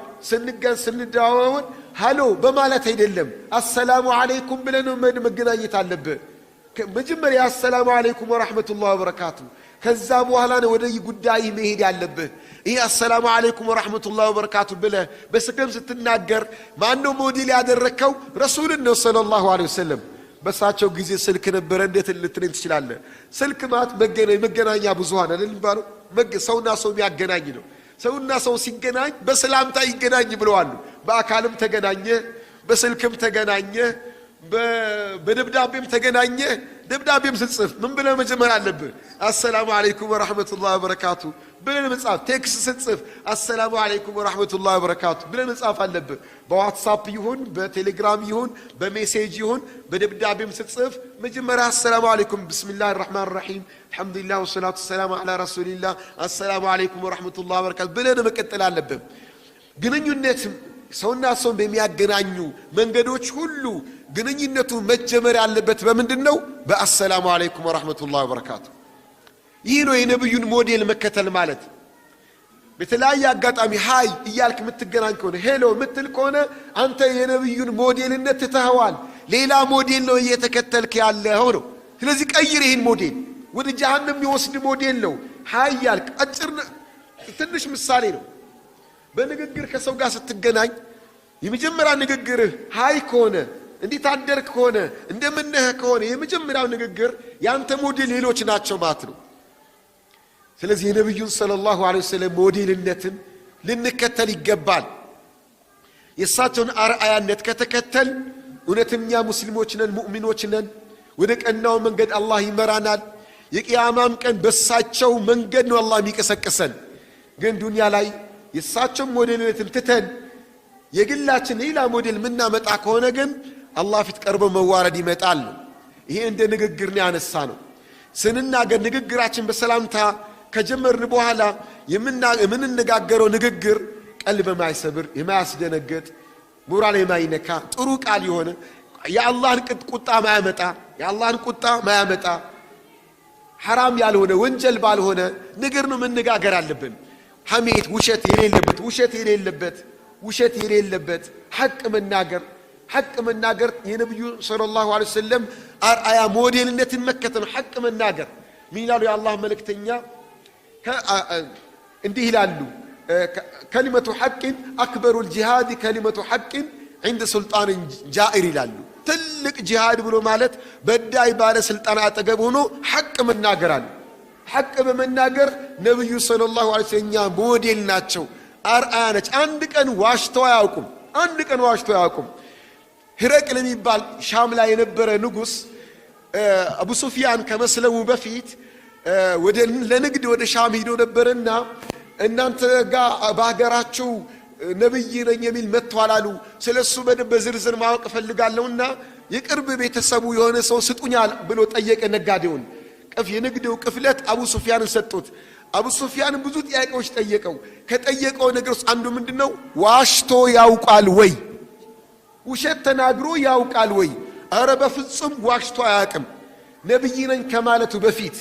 ሃሎ በማለት አይደለም አሰላሙ አለይኩም ብለን መገናኘት አለብህ መጀመሪያ አሰላሙ አለይኩም ወራህመቱላሂ ወበረካቱ ከዛ በኋላ ነው ወደ ጉዳይ መሄድ ያለብህ ይሄ አሰላሙ አለይኩም ወራህመቱላሂ ወበረካቱ ብለህ በስከም ስትናገር ማነው ሞዴል ያደረከው ረሱልን ሰለላሁ ዐለይሂ ወሰለም በሳቸው ጊዜ ስልክ ነበር እንዴት ልትነኝ ትችላለህ ስልክ ማለት መገናኛ ብዙሃን አይደል ባለው ሰውና ሰው የሚያገናኝ ነው ሰውና ሰው ሲገናኝ በሰላምታ ይገናኝ ብለዋል በአካልም ተገናኘ በስልክም ተገናኘ በደብዳቤም ተገናኘ ደብዳቤም ስጽፍ ምን ብለህ መጀመር አለብህ አሰላሙ አለይኩም ወራህመቱላሂ ወበረካቱ ብለህ መጻፍ ቴክስት ስጽፍ አሰላሙ አለይኩም ወራህመቱላሂ ወበረካቱ ብለህ መጻፍ አለብህ በዋትስአፕ ይሁን በቴሌግራም ይሁን በሜሴጅ ይሁን በደብዳቤም ስጽፍ መጀመሪያ አሰላሙ አለይኩም ቢስሚላሂር ረህማኒር ረሂም አልহামዱሊላህ ወሰላቱ ወሰላሙ ዐላ ረሱሊላህ አሰላሙ አለይኩም ወራህመቱላሂ ወበረካቱ ብለህ መቀጠል አለብህ ግንኙነት ሰውና ሰው በሚያገናኙ መንገዶች ሁሉ ግንኙነቱ መጀመር ያለበት በምንድነው በአሰላሙ አለይኩም ወራህመቱላሂ ወበረካቱ ይህ ነው የነብዩን ሞዴል መከተል ማለት በተለያየ አጋጣሚ ሃይ እያልክ የምትገናኝ ከሆነ ሄሎ ምትል ከሆነ አንተ የነብዩን ሞዴልነት ተተዋል ሌላ ሞዴል ነው እየተከተልክ ያለው ነው ስለዚህ ቀይር ይሄን ሞዴል ወደ ጀሃነም የሚወስድ ሞዴል ነው ሃይ ያልክ አጭር ትንሽ ምሳሌ ነው በንግግር ከሰው ጋር ስትገናኝ የመጀመሪያ ንግግርህ ሃይ ከሆነ እንዴት አደርክ ከሆነ እንደምነህ ከሆነ የመጀመሪያው ንግግር ያንተ ሞዴል ሌሎች ናቸው ማለት ነው ስለዚህ የነብዩን ሰለላሁ ዐለይሂ ወሰለም ሞዴልነትን ልንከተል ይገባል የሳቸውን አርአያነት ከተከተል እውነተኛ ሙስሊሞች ነን ሙእሚኖች ነን ወደ ቀናው መንገድ አላህ ይመራናል የቂያማም ቀን በሳቸው መንገድ ነው አላህ የሚቀሰቅሰን ግን ዱንያ ላይ የሳቸው ሞዴልነትን ትተን የግላችን ሌላ ሞዴል ምናመጣ ከሆነ ግን አላህ ፊት ቀርቦ መዋረድ ይመጣል ይሄ እንደ ንግግር ነው ያነሳ ነው ስንናገር ንግግራችን በሰላምታ ከጀመርን በኋላ የምንነጋገረው ንግግር ቀልብ የማይሰብር የማያስደነግጥ ሞራል የማይነካ ጥሩ ቃል የሆነ የአላህን ቁጣ ማያመጣ حرام ያልሆነ ወንጀል ባልሆነ ነገር ነው መነጋገር አለብን ሐሜት ውሸት የሌለበት ሐቅ መናገር የነብዩ ሰለላሁ ዐለይሂ ወሰለም አርአያ ሞዴልነትን መከተል ሐቅ መናገር ምን ይላሉ የአላህ መልእክተኛ እንዲህ ይላሉ كلمة حق أكبر الجهاد كلمة حق عند سلطان جائر ይላሉ ትልቅ ጂሃድ ብሎ ማለት በዳይ ባለ ስልጣን አጠገብ ሆኖ ሐቅ መናገራል ሐቅ በመናገር ነብዩ ሰለላሁ ዐለይሂ ወሰለም ሞዴል ናቸው አርአያ ነች አንድ ቀን ዋሽተው አያውቁም ሂረቅል የሚባል ሻም ላይ የነበረ ንጉስ አቡ ሱፊያን ከመስለሙ በፊት ወደ ለንግድ ወደ ሻም ሄዶ ነበርና እናንተ ጋር በአገራችሁ ነብይ ነኝ የሚል መጥቷላሉ ስለሱ በዝርዝር ማወቅ ፈልጋለሁና የቅርብ ቤተሰቡ የሆነ ሰው ስጡኛል ብሎ ጠየቀ ነጋዴውን የንግዴው ቅፍለት አቡ ሱፊያን ሰጡት አቡ ሱፊያን ብዙ ጥያቄዎች ጠየቀው ከጠየቀው ነገር ውስጥ አንዱ ምንድነው ዋሽቶ ያውቃል ወይ ውሸት ተናግሮ ያውቃል ወይ አረ በፍጹም ዋሽቶ አያውቅም ነብይ ነኝ ከማለቱ በፊት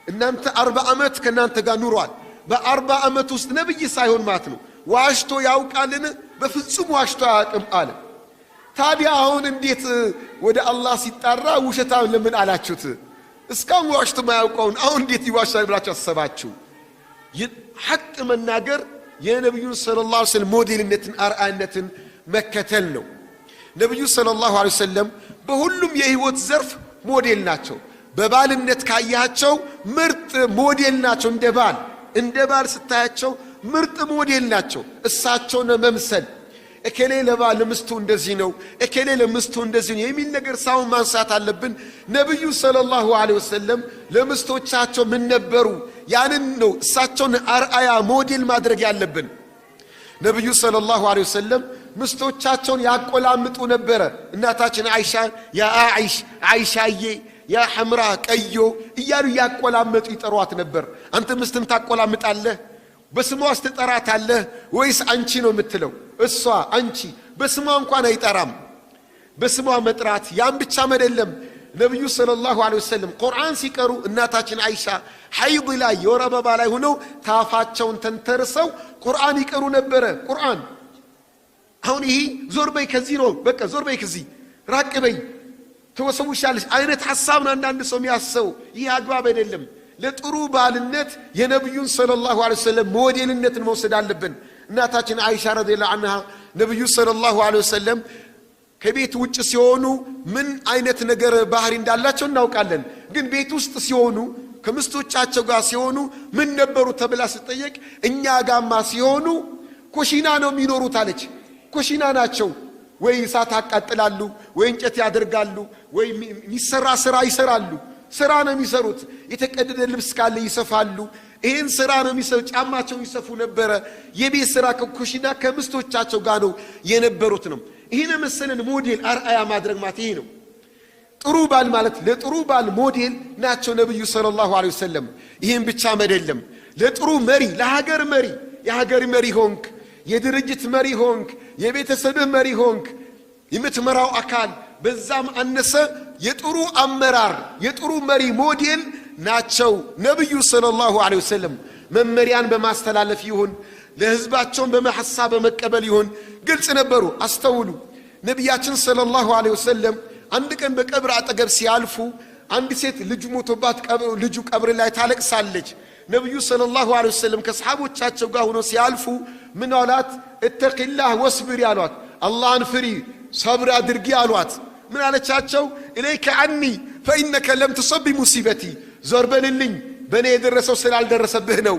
እናንተ 40 አመት ከናንተ ጋር ኑሯል በ40 አመት ውስጥ ነብይ ሳይሆን ማለት ነው ዋሽቶ ያውቃልን በፍጹም ዋሽቶ አያውቅም አለ ታዲያ አሁን እንዴት ወደ አላህ ሲጣራ ውሸታም ለምን አላችሁት እስካሁን ዋሽቶ ማያውቀውን አሁን እንዴት ይዋሻል ብላችሁ አሰባችሁ ሐቅ መናገር የነብዩ ሰለላሁ ዐለይሂ ወሰለም ሞዴልነትን አርአያነትን መከተል ነው ነብዩ ሰለላሁ ዐለይሂ ወሰለም በሁሉም የህይወት ዘርፍ ሞዴል ናቸው በባልነት ካያቸው ምርጥ ሞዴል ናቸው እንደ ባል ስታያቸው ምርጥ ሞዴል ናቸው እሳቸውን መምሰል እከሌ ለባል ለምስቱ እንደዚህ ነው እከሌ ለምስቱ እንደዚህ ነው የሚል ነገር ሳይሆን ማንሳት አለብን ነብዩ ሰለላሁ ዐለይሂ ወሰለም ለምስቶቻቸው ምን ነበሩ ያንን ነው እሳቸውን አርአያ ሞዴል ማድረግ ያለብን ነብዩ ሰለላሁ ዐለይሂ ወሰለም ምስቶቻቸውን ያቆላምጡ ነበር እናታችን አይሻ ያ አይሻዬ ያ ሐምራ ቀዮ እያሉ ያቆላምጡ ይጠሯት ነበር አንተ ምስትን ታቆላምጣለህ በስሟ አስተጠራታለህ ወይስ አንቺ ነው የምትለው እሷ አንቺ በስሟ እንኳን አይጠራም በስሟ መጥራት ያን ብቻ አይደለም ነብዩ ሰለላሁ ዐለይሂ ወሰለም ቁርአን ሲቀሩ እናታችን አይሻ ሐይድ ላይ የወረበባ ላይ ሆነው ታፋቸውን ተንተርሰው ቁርአን ይቀሩ ነበር ቁርአን አሁን ይሄ ዞር በይ ከዚህ ነው በቃ ዞር በይ ከዚህ ራቅ በይ ተወሰውሻለሽ አይነት ሐሳብ ነው አንዳንድ ሰው የሚያስበው። ይህ አግባብ አይደለም። ለጥሩ ባልነት የነብዩን ሰለላሁ ዐለይሂ ወሰለም ሞዴልነትን መውሰድ አለብን። እናታችን አይሻ ረዲየላሁ ዐንሃ ነብዩ ሰለላሁ ዐለይሂ ወሰለም ከቤት ውጭ ሲሆኑ ምን አይነት ነገር ባህሪ እንዳላቸው እናውቃለን። ግን ቤት ውስጥ ሲሆኑ ከምስቶቻቸው ጋር ሲሆኑ ምን ነበሩ ተብላ ስትጠየቅ እኛ ጋማ ሲሆኑ ኮሽና ነው የሚኖሩት አለች። ኮሽና ናቸው። ወይ እሳት ያቃጥላሉ፣ ወይ እንጨት ያደርጋሉ፣ ወይ የሚሰራ ስራ ይሰራሉ። ስራ ነው የሚሰሩት። የተቀደደ ልብስ ካለ ይሰፋሉ። ይሄን ስራ ነው የሚሰሩ። ጫማቸው ይሰፉ ነበረ። የቤት ስራ ከኮሽና ከምስቶቻቸው ጋር ነው የነበሩት ነው። ይሄን መሰለን ሞዴል አርአያ ማድረግ ማለት ይሄ ነው። ጥሩ ባል ማለት ለጥሩ ባል ሞዴል ናቸው ነብዩ ሰለላሁ ዐለይሂ ወሰለም። ይሄን ብቻ አይደለም፣ ለጥሩ መሪ፣ ለሀገር መሪ፣ የሀገር መሪ ሆንክ፣ የድርጅት መሪ ሆንክ፣ የቤተሰብህ መሪ ሆንክ፣ የምትመራው አካል በዛም አነሰ የጥሩ አመራር የጥሩ መሪ ሞዴል ናቸው ነብዩ ሰለላሁ ዐለይሂ ወሰለም። መመሪያን በማስተላለፍ ይሁን ለህዝባቸው በመሐሳብ በመቀበል ይሁን ግልጽ ነበሩ። አስተውሉ። ነብያችን ሰለላሁ ዐለይሂ ወሰለም አንድ ቀን በቀብር አጠገብ ሲያልፉ አንድ ሴት ልጅ ሞቶባት ልጁ ቀብር ላይ ታለቅሳለች። ነብዩ ሰለላሁ ዐለይሂ ወሰለም ከሰሃቦቻቸው ጋር ሆነው ሲያልፉ ምን አሏት? እተቂላህ ወስብሪ አሏት። አላህን ፍሪ ሰብር አድርጊ አሏት። ምን አለቻቸው? ኢለይከ ዐኒ ፈኢነከ ለም ትሰቢ ሙሲበቲ፣ ዞር በልልኝ በእኔ የደረሰው ስላልደረሰብህ ነው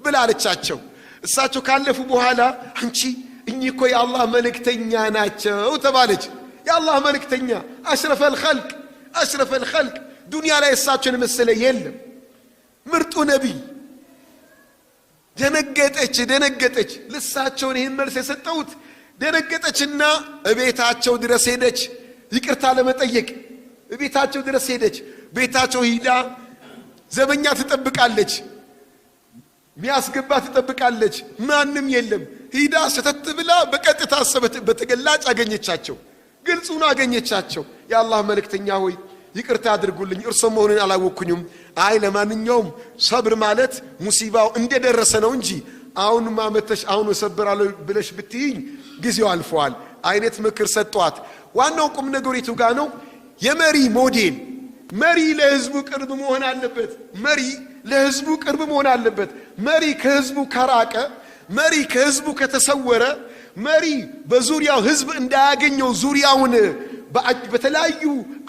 ብላ አለቻቸው። እሳቸው ካለፉ በኋላ አንቺ እኚህ እኮ የአላህ መልእክተኛ ናቸው ተባለች። የአላህ መልእክተኛ አሽረፈል ኸልቅ ዱንያ ላይ እሳቸውን መሰለ የለም። ምርጡ ነቢይ። ደነገጠች። ልሳቸውን ይህን መልስ የሰጠሁት ደነገጠችና እቤታቸው ድረስ ሄደች። ይቅርታ ለመጠየቅ እቤታቸው ድረስ ሄደች። ቤታቸው ሂዳ ዘበኛ ትጠብቃለች፣ ሚያስገባ ትጠብቃለች። ማንም የለም። ሂዳ ስተት ብላ በቀጥታ በተገላጭ አገኘቻቸው። ግልጹን አገኘቻቸው። የአላህ መልእክተኛ ሆይ ይቅርታ አድርጉልኝ፣ እርሶ መሆኑን አላወኩኝም። አይ ለማንኛውም ሰብር ማለት ሙሲባው እንደደረሰ ነው እንጂ አሁን ማመተሽ አሁን ሰብራለሁ ብለሽ ብትይኝ ጊዜው አልፏል አይነት ምክር ሰጧት። ዋናው ቁም ነገሩ የቱ ጋር ነው? የመሪ ሞዴል። መሪ ለህዝቡ ቅርብ መሆን አለበት። መሪ ከህዝቡ ከራቀ፣ መሪ ከህዝቡ ከተሰወረ፣ መሪ በዙሪያው ህዝብ እንዳያገኘው ዙሪያውን በተለያዩ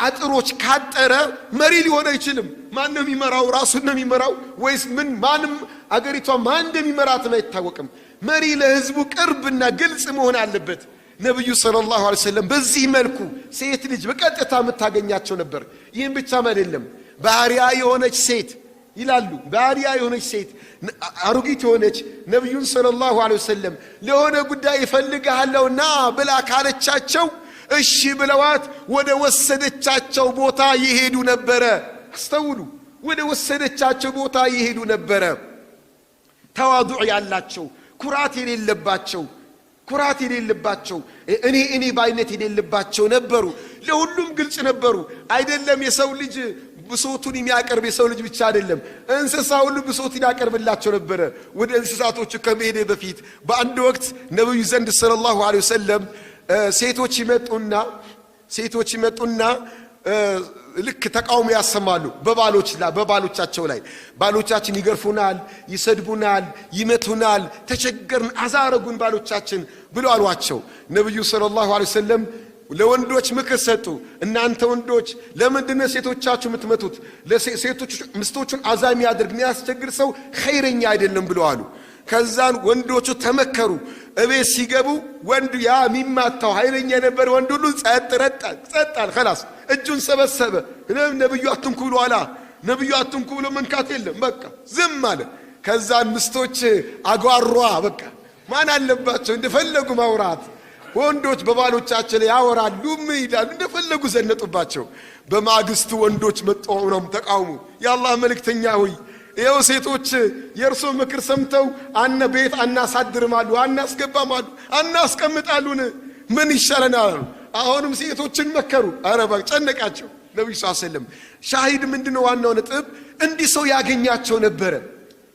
አጥሮች ካጠረ መሪ ሊሆን አይችልም። ማን ነው የሚመራው? ራሱን ነው የሚመራው ወይስ ማንም አገሪቷ ማን እንደሚመራት አይታወቅም። መሪ ለህዝቡ ቅርብና ግልጽ መሆን አለበት። ነብዩ ሰለላሁ ዐለይሂ ወሰለም በዚህ መልኩ ሴት ልጅ በቀጥታ የምታገኛቸው ነበር። ይህን ብቻም አይደለም፣ ባህሪያ የሆነች ሴት ይላሉ። ባህሪያ የሆነች ሴት አሮጊት የሆነች ነብዩን ሰለላሁ ዐለይሂ ወሰለም ለሆነ ጉዳይ ይፈልጋለውና ብላ ካለቻቸው እሺ ብለዋት ወደ ወሰደቻቸው ቦታ ይሄዱ ነበረ። አስተውሉ። ወደ ወሰደቻቸው ቦታ ይሄዱ ነበረ። ተዋዱዕ ያላቸው፣ ኩራት የሌለባቸው እኔ ባይነት የሌለባቸው ነበሩ። ለሁሉም ግልጽ ነበሩ። አይደለም የሰው ልጅ ብሶቱን የሚያቀርብ የሰው ልጅ ብቻ አይደለም፣ እንስሳ ሁሉ ብሶቱን ያቀርብላቸው ነበረ። ወደ እንስሳቶቹ ከመሄደ በፊት በአንድ ወቅት ነብዩ ዘንድ ሰለላሁ ዐለይሂ ወሰለም ሴቶች ይመጡና ልክ ተቃውሞ ያሰማሉ በባሎቻቸው ላይ። ባሎቻችን ይገርፉናል፣ ይሰድቡናል፣ ይመቱናል፣ ተቸገርን፣ አዛረጉን ባሎቻችን ብሎ አሏቸው። ነብዩ ሰለላሁ ዐለይሂ ወሰለም ለወንዶች ምክር ሰጡ። እናንተ ወንዶች ለምንድነው ሴቶቻችሁ የምትመቱት? ለሴቶች ምስቶቹን አዛሚ ያድርግ የሚያስቸግር ሰው ኸይረኛ አይደለም ብሎ አሉ። ከዛን ወንዶቹ ተመከሩ። እቤት ሲገቡ ወንዱ ያ የሚማታው ኃይለኛ የነበረ ወንድ ሁሉ ጸጣል خلاص እጁን ሰበሰበ። ነብዩ አትንኩ ብሎ አላ። ነብዩ አትንኩ ብሎ መንካት የለም በቃ ዝም አለ። ከዛን ምስቶች አጓሯ በቃ ማን አለባቸው እንደፈለጉ ማውራት። ወንዶች በባሎቻቸው ላይ ያወራሉ፣ ይላሉ፣ እንደፈለጉ ዘነጡባቸው። በማግስቱ ወንዶች መጣው ተቃውሙ። የአላህ መልእክተኛ ሆይ ይኸው ሴቶች የእርሶ ምክር ሰምተው ቤት አናሳድርማሉ፣ አናስገባማሉ፣ አናስቀምጣሉን ምን ይሻለናል? አሁንም ሴቶችን መከሩ። አረባ ጨነቃቸው። ነብዩ ሰለላሁ ዐለይሂ ወሰለም ሻሂድ ምንድነው ዋናው ነጥብ? እንዲህ ሰው ያገኛቸው ነበረ።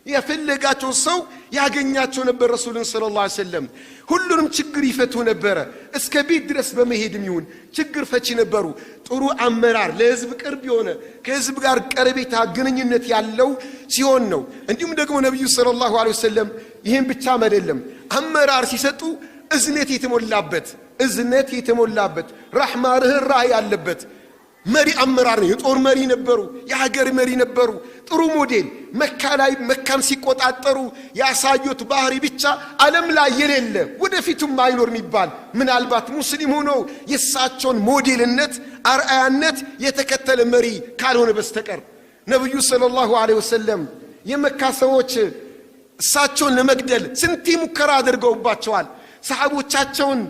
የፈለጋቸው ሰው ያገኛቸው ነበር። ረሱልን ሰለላሁ ዐለይሂ ወሰለም ሁሉንም ችግር ይፈቱ ነበር። እስከ ቤት ድረስ በመሄድም ይሁን ችግር ፈቺ ነበሩ። ጥሩ አመራር፣ ለህዝብ ቅርብ የሆነ ከህዝብ ጋር ቀረቤታ ግንኙነት ያለው ሲሆን ነው። እንዲሁም ደግሞ ነብዩ ሰለላሁ ዐለይሂ ወሰለም ይሄን ብቻም አይደለም አመራር ሲሰጡ እዝነት የተሞላበት ረህማ ርህራሄ ያለበት መሪ አመራር ነው። የጦር መሪ ነበሩ፣ የሀገር መሪ ነበሩ። ጥሩ ሞዴል መካን ሲቆጣጠሩ ያሳዩት ባህሪ ብቻ ዓለም ላይ የሌለ ወደፊቱም አይኖር የሚባል ምናልባት ሙስሊም ሆኖ የሳቸውን ሞዴልነት አርአያነት የተከተለ መሪ ካልሆነ በስተቀር ነብዩ ሰለላሁ ዐለይሂ ወሰለም የመካ ሰዎች እሳቸውን ለመግደል ስንት ሙከራ አድርገውባቸዋል። ሰሃቦቻቸውን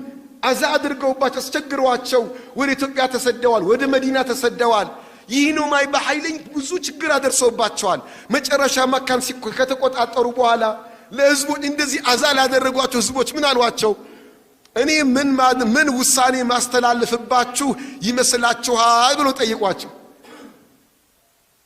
አዛ አድርገውባቸው አስቸግረዋቸው ወደ ኢትዮጵያ ተሰደዋል፣ ወደ መዲና ተሰደዋል። ይህ ነው ማይ በኃይለኝ ብዙ ችግር አደርሰውባቸዋል። መጨረሻ መካን ከተቆጣጠሩ በኋላ ለህዝቦች እንደዚህ አዛ ያደረጓቸው ህዝቦች ምን አሏቸው? እኔ ምን ውሳኔ ማስተላለፍባችሁ ይመስላችኋል ብሎ ጠይቋቸው።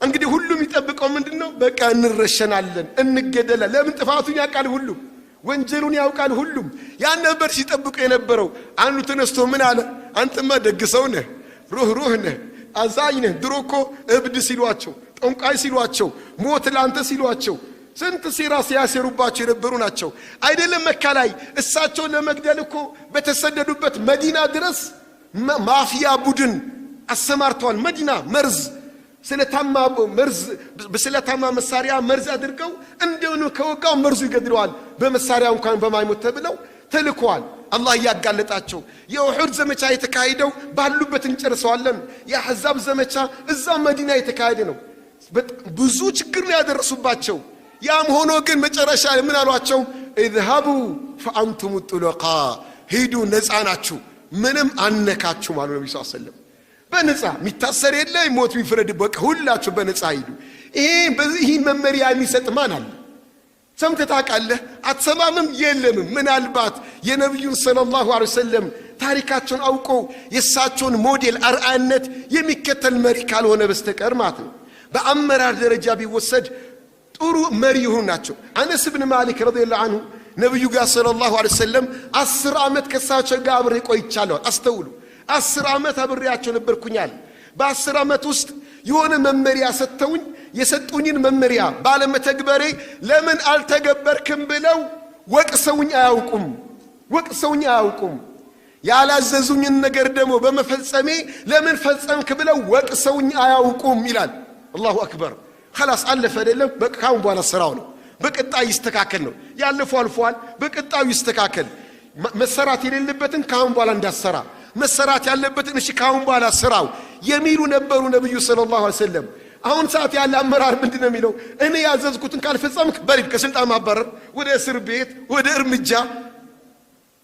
እንግዲህ ሁሉም ይጠብቀው ምንድነው? በቃ እንረሸናለን፣ እንገደላለን። ለምን? ጥፋቱን ያውቃል ሁሉም፣ ወንጀሉን ያውቃል ሁሉም። ያን ነበር ሲጠብቁ የነበረው። አንዱ ተነስቶ ምን አለ? አንተማ ደግ ሰው ነህ፣ ሩህ ነህ፣ አዛኝ ነህ። ድሮ እኮ እብድ ሲሏቸው፣ ጠንቋይ ሲሏቸው፣ ሞት ላንተ ሲሏቸው ስንት ሴራ ሲያሰሩባቸው የነበሩ ናቸው። አይደለም መካ ላይ እሳቸውን ለመግደል እኮ በተሰደዱበት መዲና ድረስ ማፊያ ቡድን አሰማርተዋል። መዲና ስለታማ መሳሪያ መርዝ አድርገው እንደሆነ ከወጋው መርዙ ይገድለዋል። በመሳሪያው እንኳን በማይሞት ተብለው ተልከዋል። አላህ ያጋለጣቸው። የኡሁድ ዘመቻ የተካሄደው ባሉበት እንጨርሰዋለን። የአሕዛብ ዘመቻ እዛ መዲና የተካሄደ ነው። ብዙ ችግር ነው ያደረሱባቸው። ያም ሆኖ ግን መጨረሻ ምን አሏቸው? اذهቡ فانتم الطلقاء ሂዱ፣ ነፃ ናችሁ፣ ምንም አነካችሁ ማለት ነው። ሰለላሁ ዐለይሂ ወሰለም በነፃ የሚታሰር የለ፣ ሞት የሚፈረድ በቃ ሁላችሁ በነፃ ሂዱ። ይሄ መመሪያ የሚሰጥ ማን አለ? ሰምተህ ታውቃለህ? አትሰማምም? የለምም። ምናልባት የነብዩን ሰለላሁ ዐለይሂ ወሰለም ታሪካቸውን አውቆ የሳቸውን ሞዴል አርአያነት የሚከተል መሪ ካልሆነ በስተቀር ማለት ነው። በአመራር ደረጃ ቢወሰድ ጥሩ መሪ ይሁን ናቸው። አነስ ብን ማሊክ ረዲየላሁ ዐንሁ ነብዩ ጋር ሰለላሁ ዐለይሂ ወሰለም 10 ዓመት ከሳቸው ጋር አብሬ ቆይቻለሁ። አስተውሉ፣ 10 ዓመት አብሬያቸው ነበርኩኛል። በ10 ዓመት ውስጥ የሆነ መመሪያ ሰጥተውኝ የሰጡኝን መመሪያ ባለመተግበሬ ለምን አልተገበርክም ብለው ወቅሰውኝ አያውቁም። ያላዘዙኝን ነገር ደግሞ በመፈጸሜ ለምን ፈጸምክ ብለው ወቅሰውኝ አያውቁም ይላል። አላሁ አክበር። خلاص አለፈ አይደለም፣ በቃ ካሁን በኋላ ስራው ነው፣ በቀጣይ ይስተካከል ነው። ያለፈው አልፏል፣ በቀጣዩ ይስተካከል። መሰራት የሌለበትን ካሁን በኋላ እንዳሰራ፣ መሰራት ያለበትን እሺ ካሁን በኋላ ስራው የሚሉ ነበሩ ነብዩ ሰለላሁ ዐለይሂ ወሰለም። አሁን ሰዓት ያለ አመራር ምንድነው የሚለው? እኔ ያዘዝኩትን ካልፈጸምክ በሪድ ከስልጣን ማባረር፣ ወደ እስር ቤት፣ ወደ እርምጃ።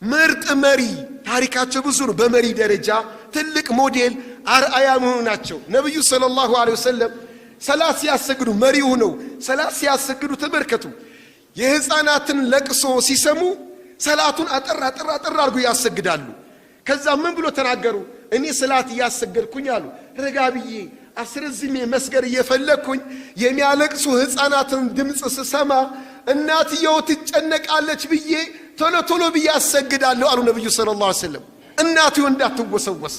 ምርጥ መሪ ታሪካቸው ብዙ ነው። በመሪ ደረጃ ትልቅ ሞዴል አርአያ ናቸው ነብዩ ሰለላሁ ዐለይሂ ወሰለም። ሰላት ሲያሰግዱ መሪ ሆነው ሰላት ሲያሰግዱ ተመልከቱ። የህፃናትን ለቅሶ ሲሰሙ ሰላቱን አጠር አድርገው ያሰግዳሉ። ከዛ ምን ብሎ ተናገሩ? እኔ ሰላት ያሰግድኩኝ አሉ ረጋ ብዬ አስረዝሜ መስገድ እየፈለኩኝ የሚያለቅሱ ህፃናትን ድምጽ ስሰማ እናትየው ትጨነቃለች ብዬ ቶሎ ብዬ አሰግዳለሁ አሉ ነብዩ ሰለላሁ ዐለይሂ ወሰለም። እናትየው እንዳትወሰወስ።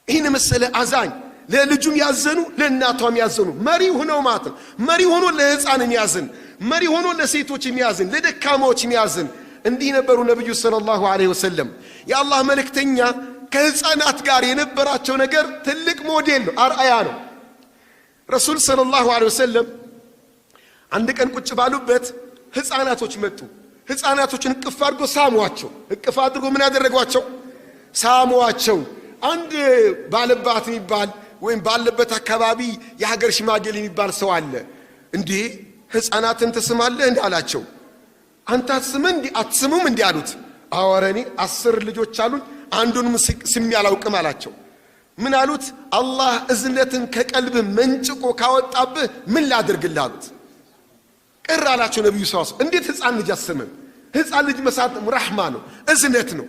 ይህን መሰለ አዛኝ፣ ለልጁም ያዘኑ ለእናቷም ያዘኑ መሪ ሆነው ማለት ነው። መሪ ሆኖ ለህፃን የሚያዝን፣ መሪ ሆኖ ለሴቶች የሚያዝን፣ ለደካማዎች የሚያዝን እንዲህ ነበሩ ነብዩ ሰለላሁ ዐለይሂ ወሰለም። የአላህ መልእክተኛ ከህፃናት ጋር የነበራቸው ነገር ትልቅ ሞዴል ነው፣ አርአያ ነው። ረሱል ሰለላሁ ዐለይሂ ወሰለም አንድ ቀን ቁጭ ባሉበት ህፃናቶች መጡ። ህፃናቶችን እቅፍ አድርጎ ሳሟቸው። እቅፍ አድርጎ ምን ያደረጓቸው? ሳሟቸው። አንድ ባለባት የሚባል ወይም ባለበት አካባቢ የሀገር ሽማግሌ የሚባል ሰው አለ። እንዴ ህፃናትን ትስማለህ እንዴ አላቸው። አንተ አትስሙም እንዴ አሉት። አወረኔ 10 ልጆች አሉኝ አንዱንም ስም ያላውቅም አላቸው። ምን አሉት? አላህ እዝነትን ከቀልብህ መንጭቆ ካወጣብህ ምን ላድርግልህ አሉት። ቅር አላቸው ነብዩ ሰለላሁ ዐለይሂ ወሰለም። እንዴት ህፃን ልጅ አስመም? ህፃን ልጅ መሳም ረህማ ነው፣ እዝነት ነው።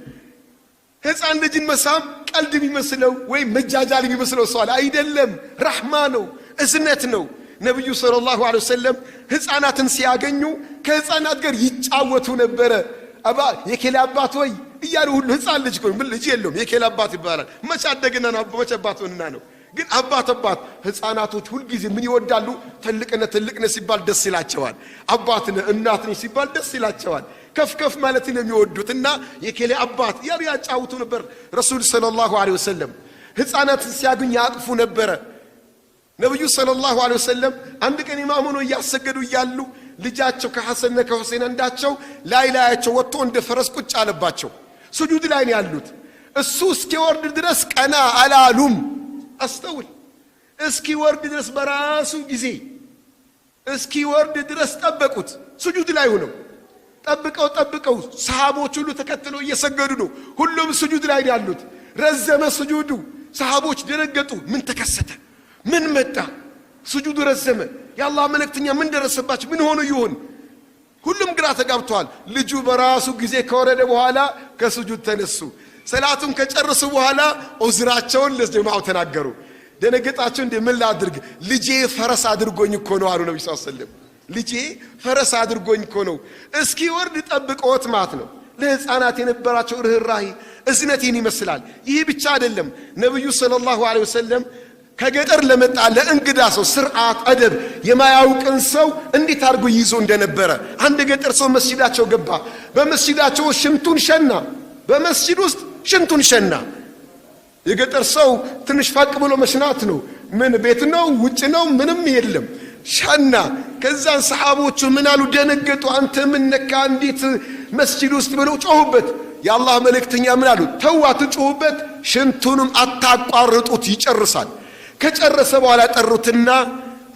ህፃን ልጅን መሳም ቀልድ የሚመስለው ወይ መጃጃል የሚመስለው ሰው አይደለም፣ ረህማ ነው፣ እዝነት ነው። ነብዩ ሰለላሁ ዐለይሂ ወሰለም ህፃናትን ሲያገኙ ከህፃናት ጋር ይጫወቱ ነበረ። የኬሌ አባት ወይ እያሉ ሁሉ ህፃን ልጅ ምን ልጅ የለውም የኬሌ አባት ይባላል። መቼ አደግና ነው መቼ አባት ሆነና ነው። ግን አባት ህፃናቶች ሁሉ ጊዜ ምን ይወዳሉ? ትልቅነ ሲባል ደስ ይላቸዋል። አባትነ እናትነ ሲባል ደስ ይላቸዋል። ከፍ ማለት ነው የሚወዱትና የኬሌ አባት ያሉ ያጫውቱ ነበር። ረሱል ሰለላሁ ዐለይሂ ወሰለም ህፃናትን ሲያገኙ ያቅፉ ነበረ። ነብዩ ሰለላሁ ዐለይሂ ወሰለም አንድ ቀን ኢማም ሆነው እያሰገዱ እያሉ ልጃቸው ከሐሰንና ከሁሴን አንዳቸው ላያቸው ወጥቶ እንደ ፈረስ ቁጭ አለባቸው። ሱጁድ ላይ ነው ያሉት። እሱ እስኪወርድ ድረስ ቀና አላሉም። አስተውል። እስኪወርድ ድረስ በራሱ ጊዜ እስኪወርድ ድረስ ጠበቁት። ሱጁድ ላይ ሆነው ጠብቀው ሰሃቦች ሁሉ ተከትለው እየሰገዱ ነው። ሁሉም ሱጁድ ላይ ነው ያሉት። ረዘመ ሱጁዱ። ሰሃቦች ደነገጡ። ምን ተከሰተ? ምን መጣ? ሱጁዱ ረዘመ። የአላህ መልእክተኛ ምን ደረሰባቸው? ምን ሆኖ ይሆን? ሁሉም ግራ ተጋብተዋል። ልጁ በራሱ ጊዜ ከወረደ በኋላ ከሱጁድ ተነሱ። ሰላቱን ከጨረሱ በኋላ ዑዝራቸውን ለጀማዓው ተናገሩ። ደነገጣቸው። እንደ ምን ላድርግ? ልጄ ፈረስ አድርጎኝ እኮ ነው አሉ ነብዩ ሰለላሁ ዐለይሂ ወሰለም። ልጄ ፈረስ አድርጎኝ እኮ ነው። እስኪ ወርድ ጠብቀውት ማለት ነው። ለህፃናት የነበራቸው ርህራሄ እዝነትን ይመስላል። ይህ ብቻ አይደለም። ነብዩ ሰለላሁ ዐለይሂ ወሰለም ከገጠር ለመጣ ለእንግዳ ሰው ስርዓት አደብ የማያውቅን ሰው እንዴት አድርጎ ይዞ እንደነበረ አንድ ገጠር ሰው መስጂዳቸው ገባ። በመስጂዳቸው ሽንቱን ሸና። በመስጂድ ውስጥ ሽንቱን ሸና። የገጠር ሰው ትንሽ ፋቅ ብሎ መሽናት ነው። ምን ቤት ነው ውጭ ነው ምንም የለም። ሸና። ከዛን ሰሃቦቹ ምን አሉ? ደነገጡ። አንተ ምን ነካ? እንዴት መስጂድ ውስጥ ብለው ጮሁበት። የአላህ መልእክተኛ ምን አሉ? ተው አትጮሁበት፣ ሽንቱንም አታቋርጡት፣ ይጨርሳል። ከጨረሰ በኋላ ጠሩትና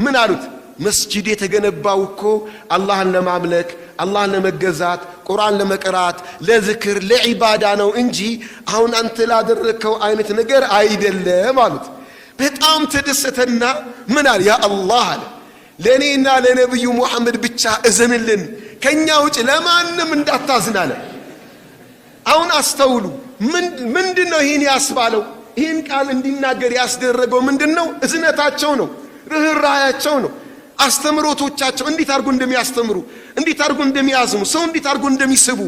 ምን አሉት? መስጂድ የተገነባው እኮ አላህን ለማምለክ አላህን ለመገዛት ቁርአን ለመቅራት ለዝክር ለዒባዳ ነው እንጂ አሁን አንተ ላደረከው አይነት ነገር አይደለም አሉት። በጣም ተደሰተና ምን አለ? ያ አላህ አለ ለኔና ለነብዩ ሙሐመድ ብቻ እዘንልን፣ ከኛ ውጭ ለማንም እንዳታዝን አለ። አሁን አስተውሉ። ምንድነው ይሄን ያስባለው? ይህን ቃል እንዲናገር ያስደረገው ምንድነው? እዝነታቸው ነው፣ ርህራያቸው ነው። አስተምሮቶቻቸው እንዴት አድርጎ እንደሚያስተምሩ፣ እንዴት አድርጎ እንደሚያዝሙ፣ ሰው እንዴት አድርጎ እንደሚስቡ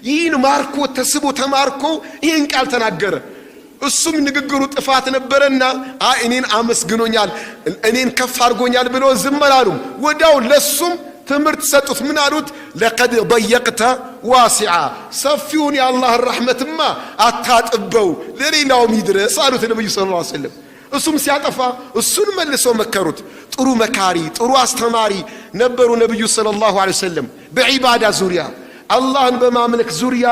ይህን ማርኮ ተስቦ ተማርኮ ይህን ቃል ተናገረ። እሱም ንግግሩ ጥፋት ነበረና እኔን አመስግኖኛል እኔን ከፍ አድርጎኛል ብሎ ዝም አላሉም። ወዲያው ለሱም ትምህርት ሰጡት። ምን አሉት? ለቀድ ضيقت واسعا ሰፊውን የአላህ ረህመትማ አታጥበው ለሌላውም ይድረስ አሉት ነብዩ ሰለላሁ ዐለይሂ ወሰለም። እሱም ሲያጠፋ እሱን መልሰው መከሩት። ጥሩ መካሪ ጥሩ አስተማሪ ነበሩ ነብዩ ሰለላሁ ዐለይሂ ወሰለም። በዒባዳ ዙሪያ አላህን በማምለክ ዙሪያ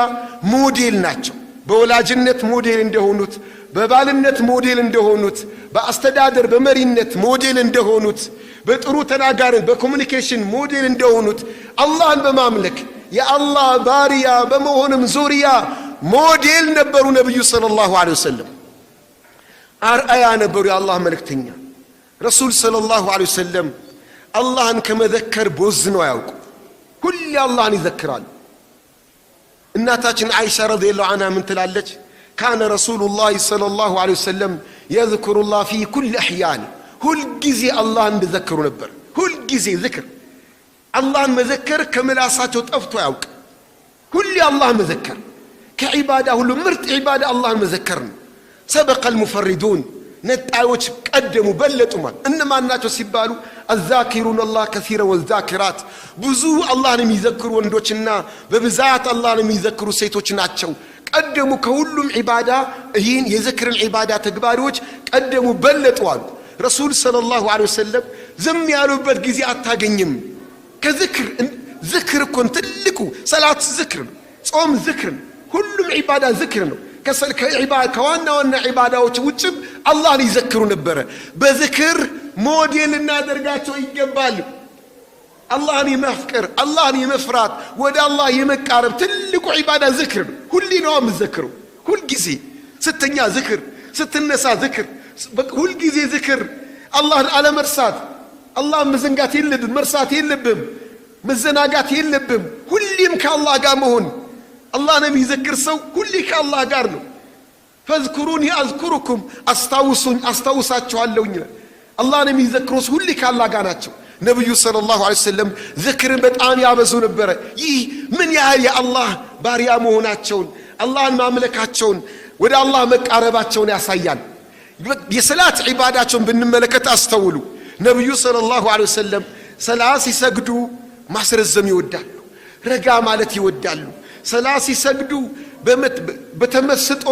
ሞዴል ናቸው። በወላጅነት ሞዴል እንደሆኑት፣ በባልነት ሞዴል እንደሆኑት፣ በአስተዳደር በመሪነት ሞዴል እንደሆኑት፣ በጥሩ ተናጋሪ በኮሙኒኬሽን ሞዴል እንደሆኑት አላህን በማምለክ የአላህ ባሪያ በመሆንም ዙሪያ ሞዴል ነበሩ ነብዩ ሰለላሁ ዐለይሂ ወሰለም። አርአያ ነበሩ የአላህ መልእክተኛ ረሱል ሰለላሁ ዐለይሂ ወሰለም። አላህን ከመዘከር ቦዝነው አያውቁ። ሁሌ አላህን ይዘክራሉ። እናታችን አይሻ ረዲየላሁ ዐንሃ ምን ትላለች? ካነ ረሱሉላህ ሰለላሁ ዐለይሂ ወሰለም የዝክሩላህ ፊ ኩል አሕያን። ሁል ጊዜ አላህን እንደዘከሩ ነበር። ሁል ጊዜ ዝክር፣ አላህን መዘከር ከምላሳቸው ጠፍቶ አያውቅ። ሁሌ አላህ መዘከር ከዒባዳ ሁሉ ምርጥ ዒባዳ አላህን መዘከር ነው። ሰበቀል ሙፈሪዱን ነጣዮች ቀደሙ በለጡ። ማለት እነማን ናቸው ሲባሉ አዛኪሩን አላህ ከሲረ ወዛኪራት፣ ብዙ አላህን የሚዘክሩ ወንዶችና በብዛት አላህን የሚዘክሩ ሴቶች ናቸው። ቀደሙ ከሁሉም ዒባዳ ይህን የዝክርን ዒባዳ ተግባሪዎች ቀደሙ በለጡ አሉ ረሱል ሰለላሁ ዐለይሂ ወሰለም። ዝም ያሉበት ጊዜ አታገኝም። ከዝክር ዝክር እኮ ትልቁ ሰላት ዝክር ነው፣ ጾም ዝክር ነው፣ ሁሉም ዒባዳ ዝክር ነው። ከዋና ዋና ዒባዳዎች ውጭም አላህን ይዘክሩ ነበረ። በዝክር ሞዴል እናደርጋቸው ይገባል። አላህን የማፍቀር አላህን የመፍራት ወደ አላህ የመቃረብ ትልቁ ዒባዳ ዝክር ነው። ሁሌ ነው የምትዘክረው። ሁል ጊዜ ስተኛ ዝክር፣ ስትነሳ ዝክር፣ ሁል ጊዜ ዝክር። አላህን አለመርሳት፣ አላህን መዘንጋት የለብም፣ መርሳት የለብም፣ መዘናጋት የለብም። ሁሌም ከአላህ ጋር መሆን። አላህን የሚዘክር ሰው ሁሌ ከአላህ ጋር ነው። ፈዝኩሩኒ አዝኩሩኩም፣ አስታውሱኝ አስታውሳችኋለሁ ይላል። አላህን የሚዘክሩ ሁሌ ከአላህ ጋር ናቸው። ነብዩ ሰለላሁ ዐለይሂ ወሰለም ዝክርን በጣም ያበዙ ነበር። ይህ ምን ያህል የአላህ ባሪያ መሆናቸውን አላህን ማምለካቸውን ወደ አላህ መቃረባቸውን ያሳያል። የሰላት ዒባዳቸውን ብንመለከት አስተውሉ። ነብዩ ሰለላሁ ዐለይሂ ወሰለም ሰላት ሲሰግዱ ማስረዘም ይወዳሉ፣ ረጋ ማለት ይወዳሉ። ሰላት ሲሰግዱ በተመስጦ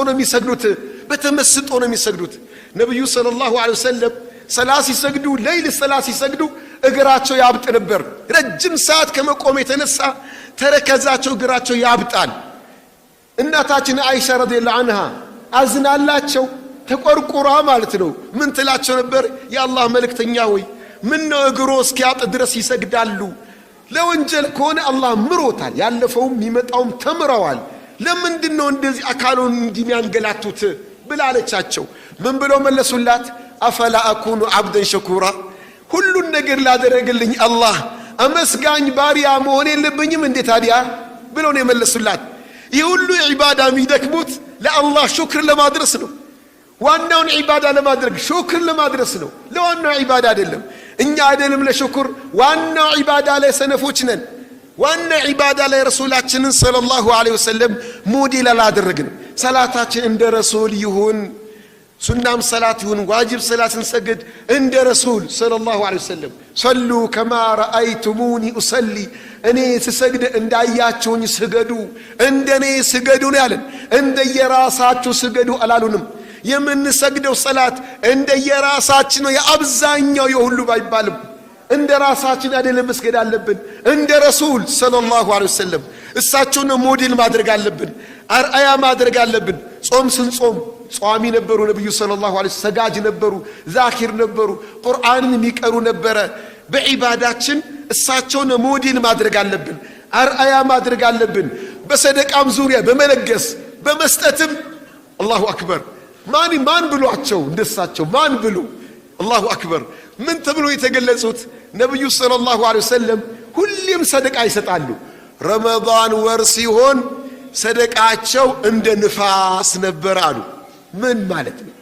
ነው የሚሰግዱት። ነብዩ ሰለላሁ ዐለይሂ ወሰለም ሰላት ሲሰግዱ ሌሊት ሰላት ሲሰግዱ እግራቸው ያብጥ ነበር። ረጅም ሰዓት ከመቆም የተነሳ ተረከዛቸው እግራቸው ያብጣል። እናታችን አይሻ ረዲየላሁ ዐንሃ አዝናላቸው ተቆርቁራ ማለት ነው ምን ትላቸው ነበር? የአላህ መልእክተኛ ሆይ ምን ነው እግሮ እስኪያጥ ድረስ ይሰግዳሉ? ለወንጀል ከሆነ አላህ ምሮታል፣ ያለፈውም የሚመጣውም ተምረዋል። ለምንድን ነው እንደዚህ አካሉን እንዲሚያንገላቱት ብላለቻቸው። ምን ብለው መለሱላት? አፈላ አኩኑ አብደን ሸኩራ፣ ሁሉን ነገር ላደረገልኝ አላህ አመስጋኝ ባሪያ መሆን የለብኝም እንዴ ታዲያ ብለው ነው የመለሱላት። ይህ ሁሉ ዒባዳ የሚደክሙት ለአላህ ሹክር ለማድረስ ነው። ዋናውን ዒባዳ ለማድረግ ሹክር ለማድረስ ነው፣ ለዋናው ዒባዳ አይደለም። እኛ አይደለም ለሹክር ዋናው ዒባዳ ላይ ሰነፎች ነን። ዋና ዒባዳ ላይ ረሱላችንን ሰለላሁ ዐለይሂ ወሰለም ሞዴል አላደረግንም። ሰላታችን እንደ ረሱል ይሁን፣ ሱናም ሰላት ይሁን፣ ዋጅብ ሰላትን ሰግድ እንደ ረሱል ሰለላሁ ዐለይሂ ወሰለም። ሰሉ ከማ ረአይቱሙኒ ኡሰሊ፣ እኔ ስሰግድ እንዳያችሁኝ ስገዱ፣ እንደኔ ስገዱ ነው ያለን። እንደየራሳችሁ ስገዱ አላሉንም። የምንሰግደው ሰላት እንደየራሳችን ነው። የአብዛኛው የሁሉ ባይባልም እንደ ራሳችን አይደለም መስገድ አለብን፣ እንደ ረሱል ሰለላሁ ዐለይሂ ወሰለም እሳቸውን ሞዴል ማድረግ አለብን፣ አርአያ ማድረግ አለብን። ጾም ስንጾም ጿሚ ነበሩ ነብዩ ሰለላሁ ዐለይሂ ወሰለም፣ ሰጋጅ ነበሩ፣ ዛኪር ነበሩ፣ ቁርአንን የሚቀሩ ነበረ። በዒባዳችን እሳቸውን ሞዴል ማድረግ አለብን፣ አርአያ ማድረግ አለብን። በሰደቃም ዙሪያ በመለገስ በመስጠትም አላሁ አክበር። ማን ብሏቸው እንደሳቸው ማን ብሉ? አላሁ አክበር። ምን ተብሎ የተገለጹት? ነብዩ ሰለላሁ ዐለይሂ ወሰለም ሁሌም ሰደቃ ይሰጣሉ። ረመዳን ወር ሲሆን ሰደቃቸው እንደ ንፋስ ነበር አሉ። ምን ማለት ነው?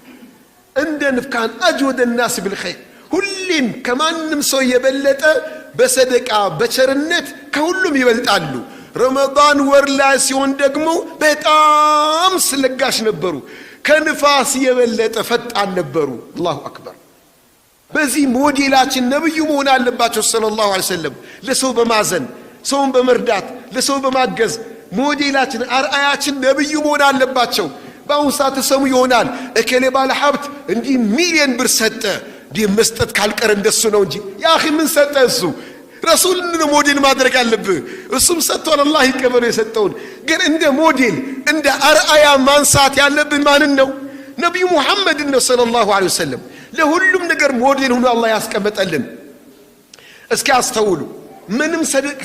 እንደ ንፍካን አጅወደ الناس بالخير፣ ሁሌም ከማንም ሰው የበለጠ በሰደቃ በቸርነት ከሁሉም ይበልጣሉ። ረመዳን ወር ላይ ሲሆን ደግሞ በጣም ስለጋሽ ነበሩ፣ ከንፋስ የበለጠ ፈጣን ነበሩ። አላሁ አክበር። በዚህ ሞዴላችን ነብዩ መሆን አለባቸው ሰለላሁ ዐለይሂ ወሰለም። ለሰው በማዘን ሰውን በመርዳት ለሰው በማገዝ ሞዴላችን አርአያችን ነብዩ መሆን አለባቸው። በአሁኑ ሰዓት ተሰሙ ይሆናል እከሌ ባለ ሀብት እንዲህ ሚሊዮን ብር ሰጠ፣ እንዲህ መስጠት ካልቀረ እንደሱ ነው እንጂ ያ አኺ ምን ሰጠ? እሱ ረሱልን ሞዴል ማድረግ አለብህ። እሱም ሰጥቷል፣ አላህ ይቀበለው የሰጠውን። ግን እንደ ሞዴል እንደ አርአያ ማንሳት ያለብን ማንን ነው? ነብዩ ሙሐመድን ነው ሰለላሁ ዐለይሂ ወሰለም። ለሁሉም ነገር ሞዴል ሆኖ አላህ ያስቀመጠልን። እስኪ አስተውሉ። ምንም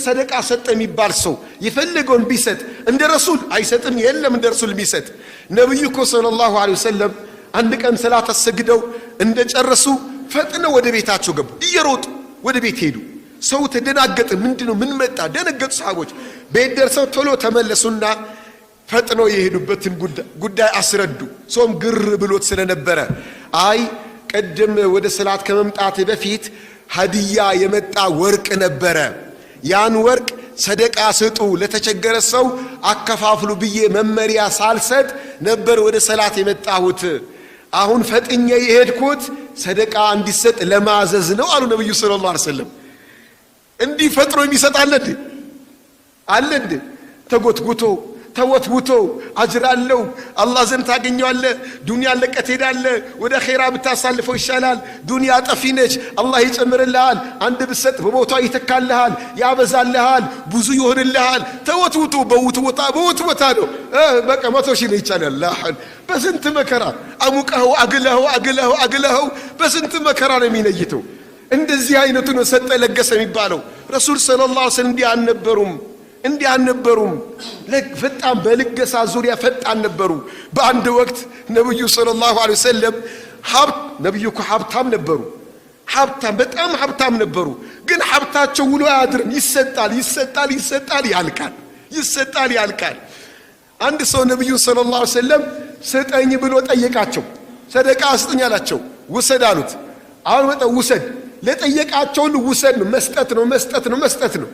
ሰደቃ ሰጠ የሚባል ሰው የፈለገውን ቢሰጥ እንደ ረሱል አይሰጥም። የለም እንደ ረሱል ቢሰጥ። ነብዩ እኮ ሰለላሁ ዐለይሂ ወሰለም አንድ ቀን ሰላት አሰግደው እንደጨረሱ ፈጥነው ወደ ቤታቸው ገቡ። እየሮጡ ወደ ቤት ሄዱ። ሰው ተደናገጠ። ምንድነው? ምን መጣ? ደነገጡ ሰሃቦች። ቤት ደርሰው ቶሎ ተመለሱና ፈጥነው የሄዱበትን ጉዳይ አስረዱ። ሰውም ግር ብሎት ስለነበረ አይ ቀደም ወደ ሰላት ከመምጣት በፊት ሀዲያ የመጣ ወርቅ ነበረ፣ ያን ወርቅ ሰደቃ ስጡ ለተቸገረ ሰው አከፋፍሉ ብዬ መመሪያ ሳልሰጥ ነበር ወደ ሰላት የመጣሁት። አሁን ፈጥኜ የሄድኩት ሰደቃ እንዲሰጥ ለማዘዝ ነው አሉ ነብዩ ሰለላሁ ዐለይሂ ወሰለም። እንዲህ ፈጥሮ የሚሰጥ አለ እንዴ? ተጎትጉቶ ተወትውቶ አጅር አለው፣ አላህ ዘንድ ታገኘዋለህ። ዱንያ ለቀት ሄዳለህ፣ ወደ ኺራ ብታሳልፈው ይሻላል። ዱንያ ጠፊ ነች፣ አላህ ይጨምርልሃል። አንድ ብትሰጥ በቦታው ይተካልሃል፣ ያበዛልሃል፣ ብዙ ይሆንልሃል። ተወትውቶ በውትወታ ነው በቃ 100 ሺህ ነው ይቻላል። በስንት መከራ አሙቀኸው አግለኸው በስንት መከራ ነው የሚነይተው። እንደዚህ አይነቱ ነው ሰጠ ለገሰ የሚባለው። ረሱል ሰለላሁ ዐለይሂ ወሰለም እንዲህ አልነበሩም። ፈጣን በልገሳ ዙሪያ ፈጣን ነበሩ። በአንድ ወቅት ነብዩ ሰለላሁ ዐለይሂ ወሰለም ነብዩ እኮ ሀብታም ነበሩ። በጣም ሀብታም ነበሩ። ግን ሀብታቸው ውሎ አያድርም። ይሰጣል ያልቃል። አንድ ሰው ነብዩ ሰለላሁ ዐለይሂ ወሰለም ስጠኝ ብሎ ጠየቃቸው። ሰደቃ ስጠኝ አላቸው። ውሰድ አሉት። አሁን ውሰድ ለጠየቃቸው ውሰድ ነው፣ መስጠት ነው።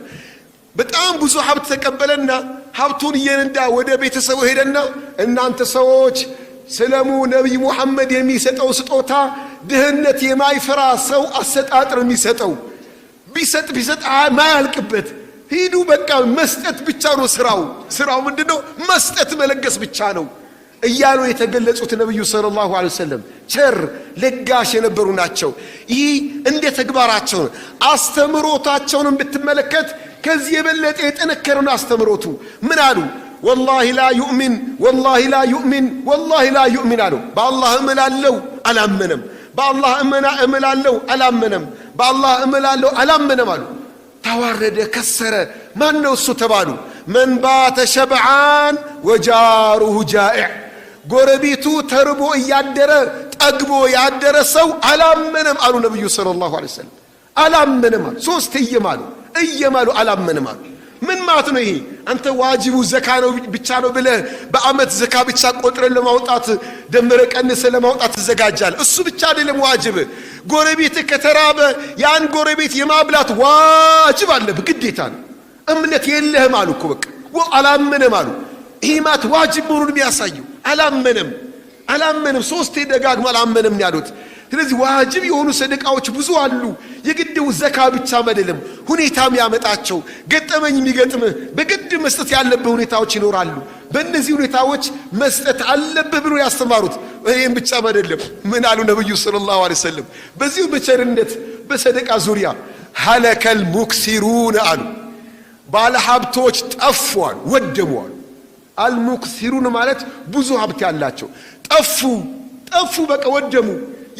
በጣም ብዙ ሀብት ተቀበለና ሀብቱን እየነዳ ወደ ቤተሰቡ ሄደና እናንተ ሰዎች ስለሙ ነብይ ሙሐመድ የሚሰጠው ስጦታ ድህነት የማይፈራ ሰው አሰጣጥ ነው የሚሰጠው። ቢሰጥ ማያልቅበት። ሂዱ በቃ መስጠት ብቻ ነው ስራው ምንድነው? መስጠት መለገስ ብቻ ነው እያሉ የተገለጹት ነብዩ ሰለላሁ ዐለይሂ ወሰለም ቸር ለጋሽ የነበሩ ናቸው። ይህ እንደ ተግባራቸው አስተምሮታቸውን ብትመለከት ከዚህ የበለጠ የጠነከረውን አስተምሮቱ ምን አሉ? ወላሂ ላ ዩእሚን አሉ። በአላህ እምላለሁ አላመነም፣ በአላህ እምላለሁ አላመነም፣ በአላህ እምላለሁ አላመነም አሉ። ተዋረደ፣ ከሰረ። ማን ነው እሱ ተባሉ? መን ባተ ሸብዓን ወጃሩሁ ጃኢዕ። ጎረቤቱ ተርቦ እያደረ ጠግቦ ያደረ ሰው አላመነም አሉ ነብዩ ሰለላሁ ዐለይሂ ወሰለም። አላመነም አሉ። ሶስት እየማሉ አላመነም አሉ። ምን ማለት ነው ይሄ? አንተ ዋጅቡ ዘካ ነው ብቻ ነው ብለህ በአመት ዘካ ብቻ ቆጥረን ለማውጣት ደምረ ቀንሰ ለማውጣት ተዘጋጃለህ። እሱ ብቻ አይደለም ዋጅብ። ጎረቤት ከተራበ ያን ጎረቤት የማብላት ዋጅብ አለብህ፣ ግዴታ ነው። እምነት የለህም አሉ እኮ በቃ አላመነም አሉ። ይሄ ማለት ዋጅብ መሆኑን የሚያሳየው አላመነም። ሶስቴ ደጋግሞ አላመነም ያሉት። ስለዚህ ዋጅብ የሆኑ ሰደቃዎች ብዙ አሉ። የግድው ዘካ ብቻ አይደለም፣ ሁኔታም ያመጣቸው ገጠመኝ የሚገጥምህ በግድ መስጠት ያለብህ ሁኔታዎች ይኖራሉ። በእነዚህ ሁኔታዎች መስጠት አለብህ ብሎ ያስተማሩት ይሄን ብቻ አይደለም። ምን አሉ ነብዩ ሰለላሁ ዐለይሂ ወሰለም? በዚሁ በቸርነት በሰደቃ ዙሪያ ሀለከል ሙክሲሩን አሉ። ባለ ሀብቶች ጠፉዋል፣ ወደሙዋል። አልሙክሲሩን ማለት ብዙ ሀብት ያላቸው ጠፉ፣ በቃ ወደሙ፣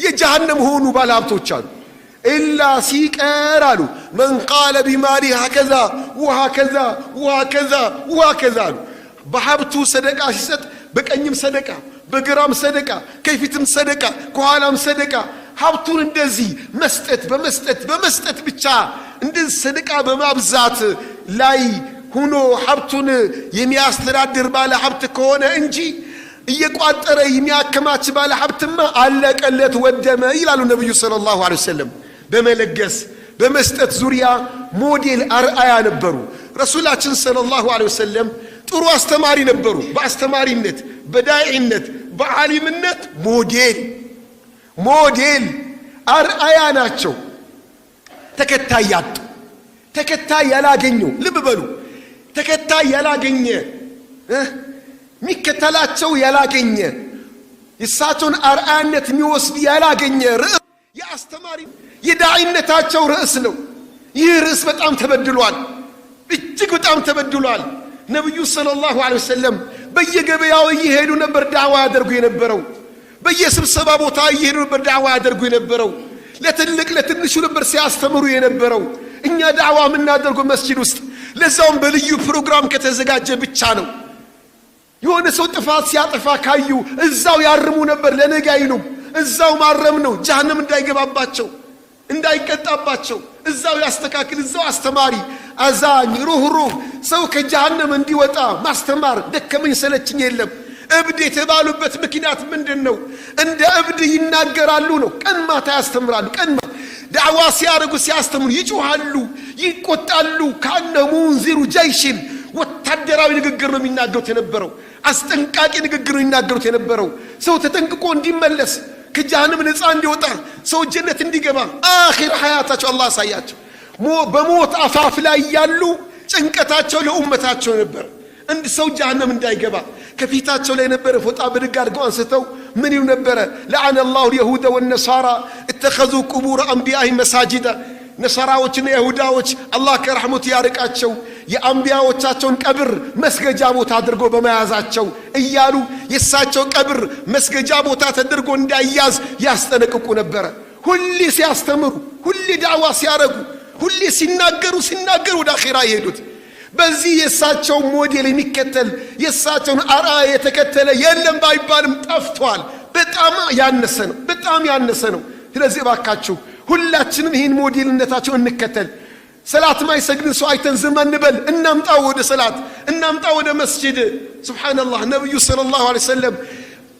የጀሃነም ሆኑ ባለ ሀብቶች አሉ። ኢላ ሲቀር አሉ መን ቃለ ቢማሊ ሀከዛ ወሀከዛ አሉ። በሀብቱ ሰደቃ ሲሰጥ በቀኝም ሰደቃ፣ በግራም ሰደቃ፣ ከፊትም ሰደቃ፣ ከኋላም ሰደቃ። ሀብቱን እንደዚህ በመስጠት ብቻ እንደዚህ ሰደቃ በማብዛት ላይ ሁኖ ሀብቱን የሚያስተዳድር ባለ ሀብት ከሆነ እንጂ እየቋጠረ የሚያከማች ባለ ሀብትማ አለቀለት፣ ወደመ ይላሉ ነብዩ ሰለላሁ ዐለይሂ ወሰለም። በመለገስ በመስጠት ዙሪያ ሞዴል አርአያ ነበሩ። ረሱላችን ሰለላሁ ዐለይሂ ወሰለም ጥሩ አስተማሪ ነበሩ። በአስተማሪነት፣ በዳዒነት፣ በዓሊምነት ሞዴል አርአያ ናቸው። ተከታይ ያላገኘው ልብ በሉ፣ ተከታይ ያላገኘ ሚከተላቸው ያላገኘ የእሳቸውን አርአያነት የሚወስድ ያላገኘ ርዕስ የአስተማሪ የዳዒነታቸው ርዕስ ነው። ይህ ርዕስ በጣም ተበድሏል፣ እጅግ በጣም ተበድሏል። ነብዩ ሰለላሁ ዐለይሂ ወሰለም በየገበያው እየሄዱ ነበር ዳዕዋ ያደርጉ የነበረው። በየስብሰባ ቦታ እየሄዱ ነበር ዳዕዋ ያደርጉ የነበረው። ለትልቅ ለትንሹ ነበር ሲያስተምሩ የነበረው። እኛ ዳዕዋ የምናደርገው መስጂድ ውስጥ፣ ለዛውም በልዩ ፕሮግራም ከተዘጋጀ ብቻ ነው። የሆነ ሰው ጥፋት ሲያጠፋ ካዩ እዛው ያርሙ ነበር። ለነገ አይሉም፣ እዛው ማረም ነው። ጀሃነም እንዳይገባባቸው እንዳይቀጣባቸው እዛው ያስተካክል። እዛው አስተማሪ፣ አዛኝ፣ ሩህሩህ ሰው ከጀሃነም እንዲወጣ ማስተማር። ደከመኝ ሰለችኝ የለም። እብድ የተባሉበት ምክንያት ምንድነው? እንደ እብድ ይናገራሉ ነው። ቀን ማታ ያስተምራሉ። ቀን ማታ ዳዕዋ ሲያደርጉ ሲያስተምሩ ይጮሃሉ፣ ይቆጣሉ። ካነሙ ሙንዚሩ ጀይሽን ወታደራዊ ንግግር ነው የሚናገሩት የነበረው። አስጠንቃቂ ንግግር ነው የሚናገሩት የነበረው። ሰው ተጠንቅቆ እንዲመለስ፣ ከጀሃነም ነፃ እንዲወጣ፣ ሰው ጀነት እንዲገባ አኺር ሐያታቸው አላህ ያሳያቸው። በሞት አፋፍ ላይ ያሉ ጭንቀታቸው ለኡመታቸው ነበር፣ እንድ ሰው ጀሃነም እንዳይገባ። ከፊታቸው ላይ ነበረ ፎጣ ብድግ አድርገው አንስተው ምን ይሉ ነበረ? ለዐነ አላሁ اليهود والنصارى اتخذوا قبور انبيائهم مساجد። ነሳራዎችና ይሁዳዎች አላህ ከረህመቱ ያርቃቸው የአንቢያዎቻቸውን ቀብር መስገጃ ቦታ አድርጎ በመያዛቸው እያሉ የሳቸው ቀብር መስገጃ ቦታ ተደርጎ እንዳይያዝ ያስጠነቅቁ ነበር። ሁሌ ሲያስተምሩ፣ ሁሌ ዳዕዋ ሲያረጉ፣ ሁሌ ሲናገሩ ወደ አኺራ ይሄዱት። በዚህ የሳቸው ሞዴል የሚከተል የሳቸውን አርአያ የተከተለ የለም ባይባልም ጠፍቷል። በጣም ያነሰ ነው። ስለዚህ እባካችሁ ሁላችንም ይህን ሞዴልነታቸው እንከተል። ሰላት ማይሰግድን ሰው አይተን ዝም አንበል። እናምጣው ወደ ሰላት፣ እናምጣው ወደ መስጂድ። ሱብሃንአላህ ነብዩ ሰለላሁ ዐለይሂ ወሰለም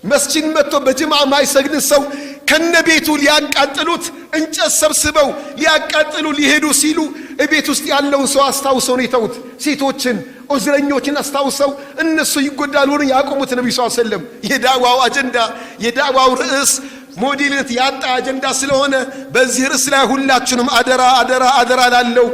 መስጂድ መጥቶ በጅምዓ ማይሰግድን ሰው ከነቤቱ ሊያቃጥሉት እንጨት ሰብስበው ሊያቃጥሉ ሊሄዱ ሲሉ እቤት ውስጥ ያለውን ሰው አስታውሰው ነው የተውት። ሴቶችን ዑዝረኞችን አስታውሰው እነሱ ይጎዳሉ ነው ያቆሙት ነብዩ ሰለላሁ ዐለይሂ ወሰለም። የዳዕዋው አጀንዳ የዳዕዋው ርዕስ ሞዴልነት ያጣ አጀንዳ ስለሆነ በዚህ ርዕስ ላይ ሁላችንም አደራ ላለው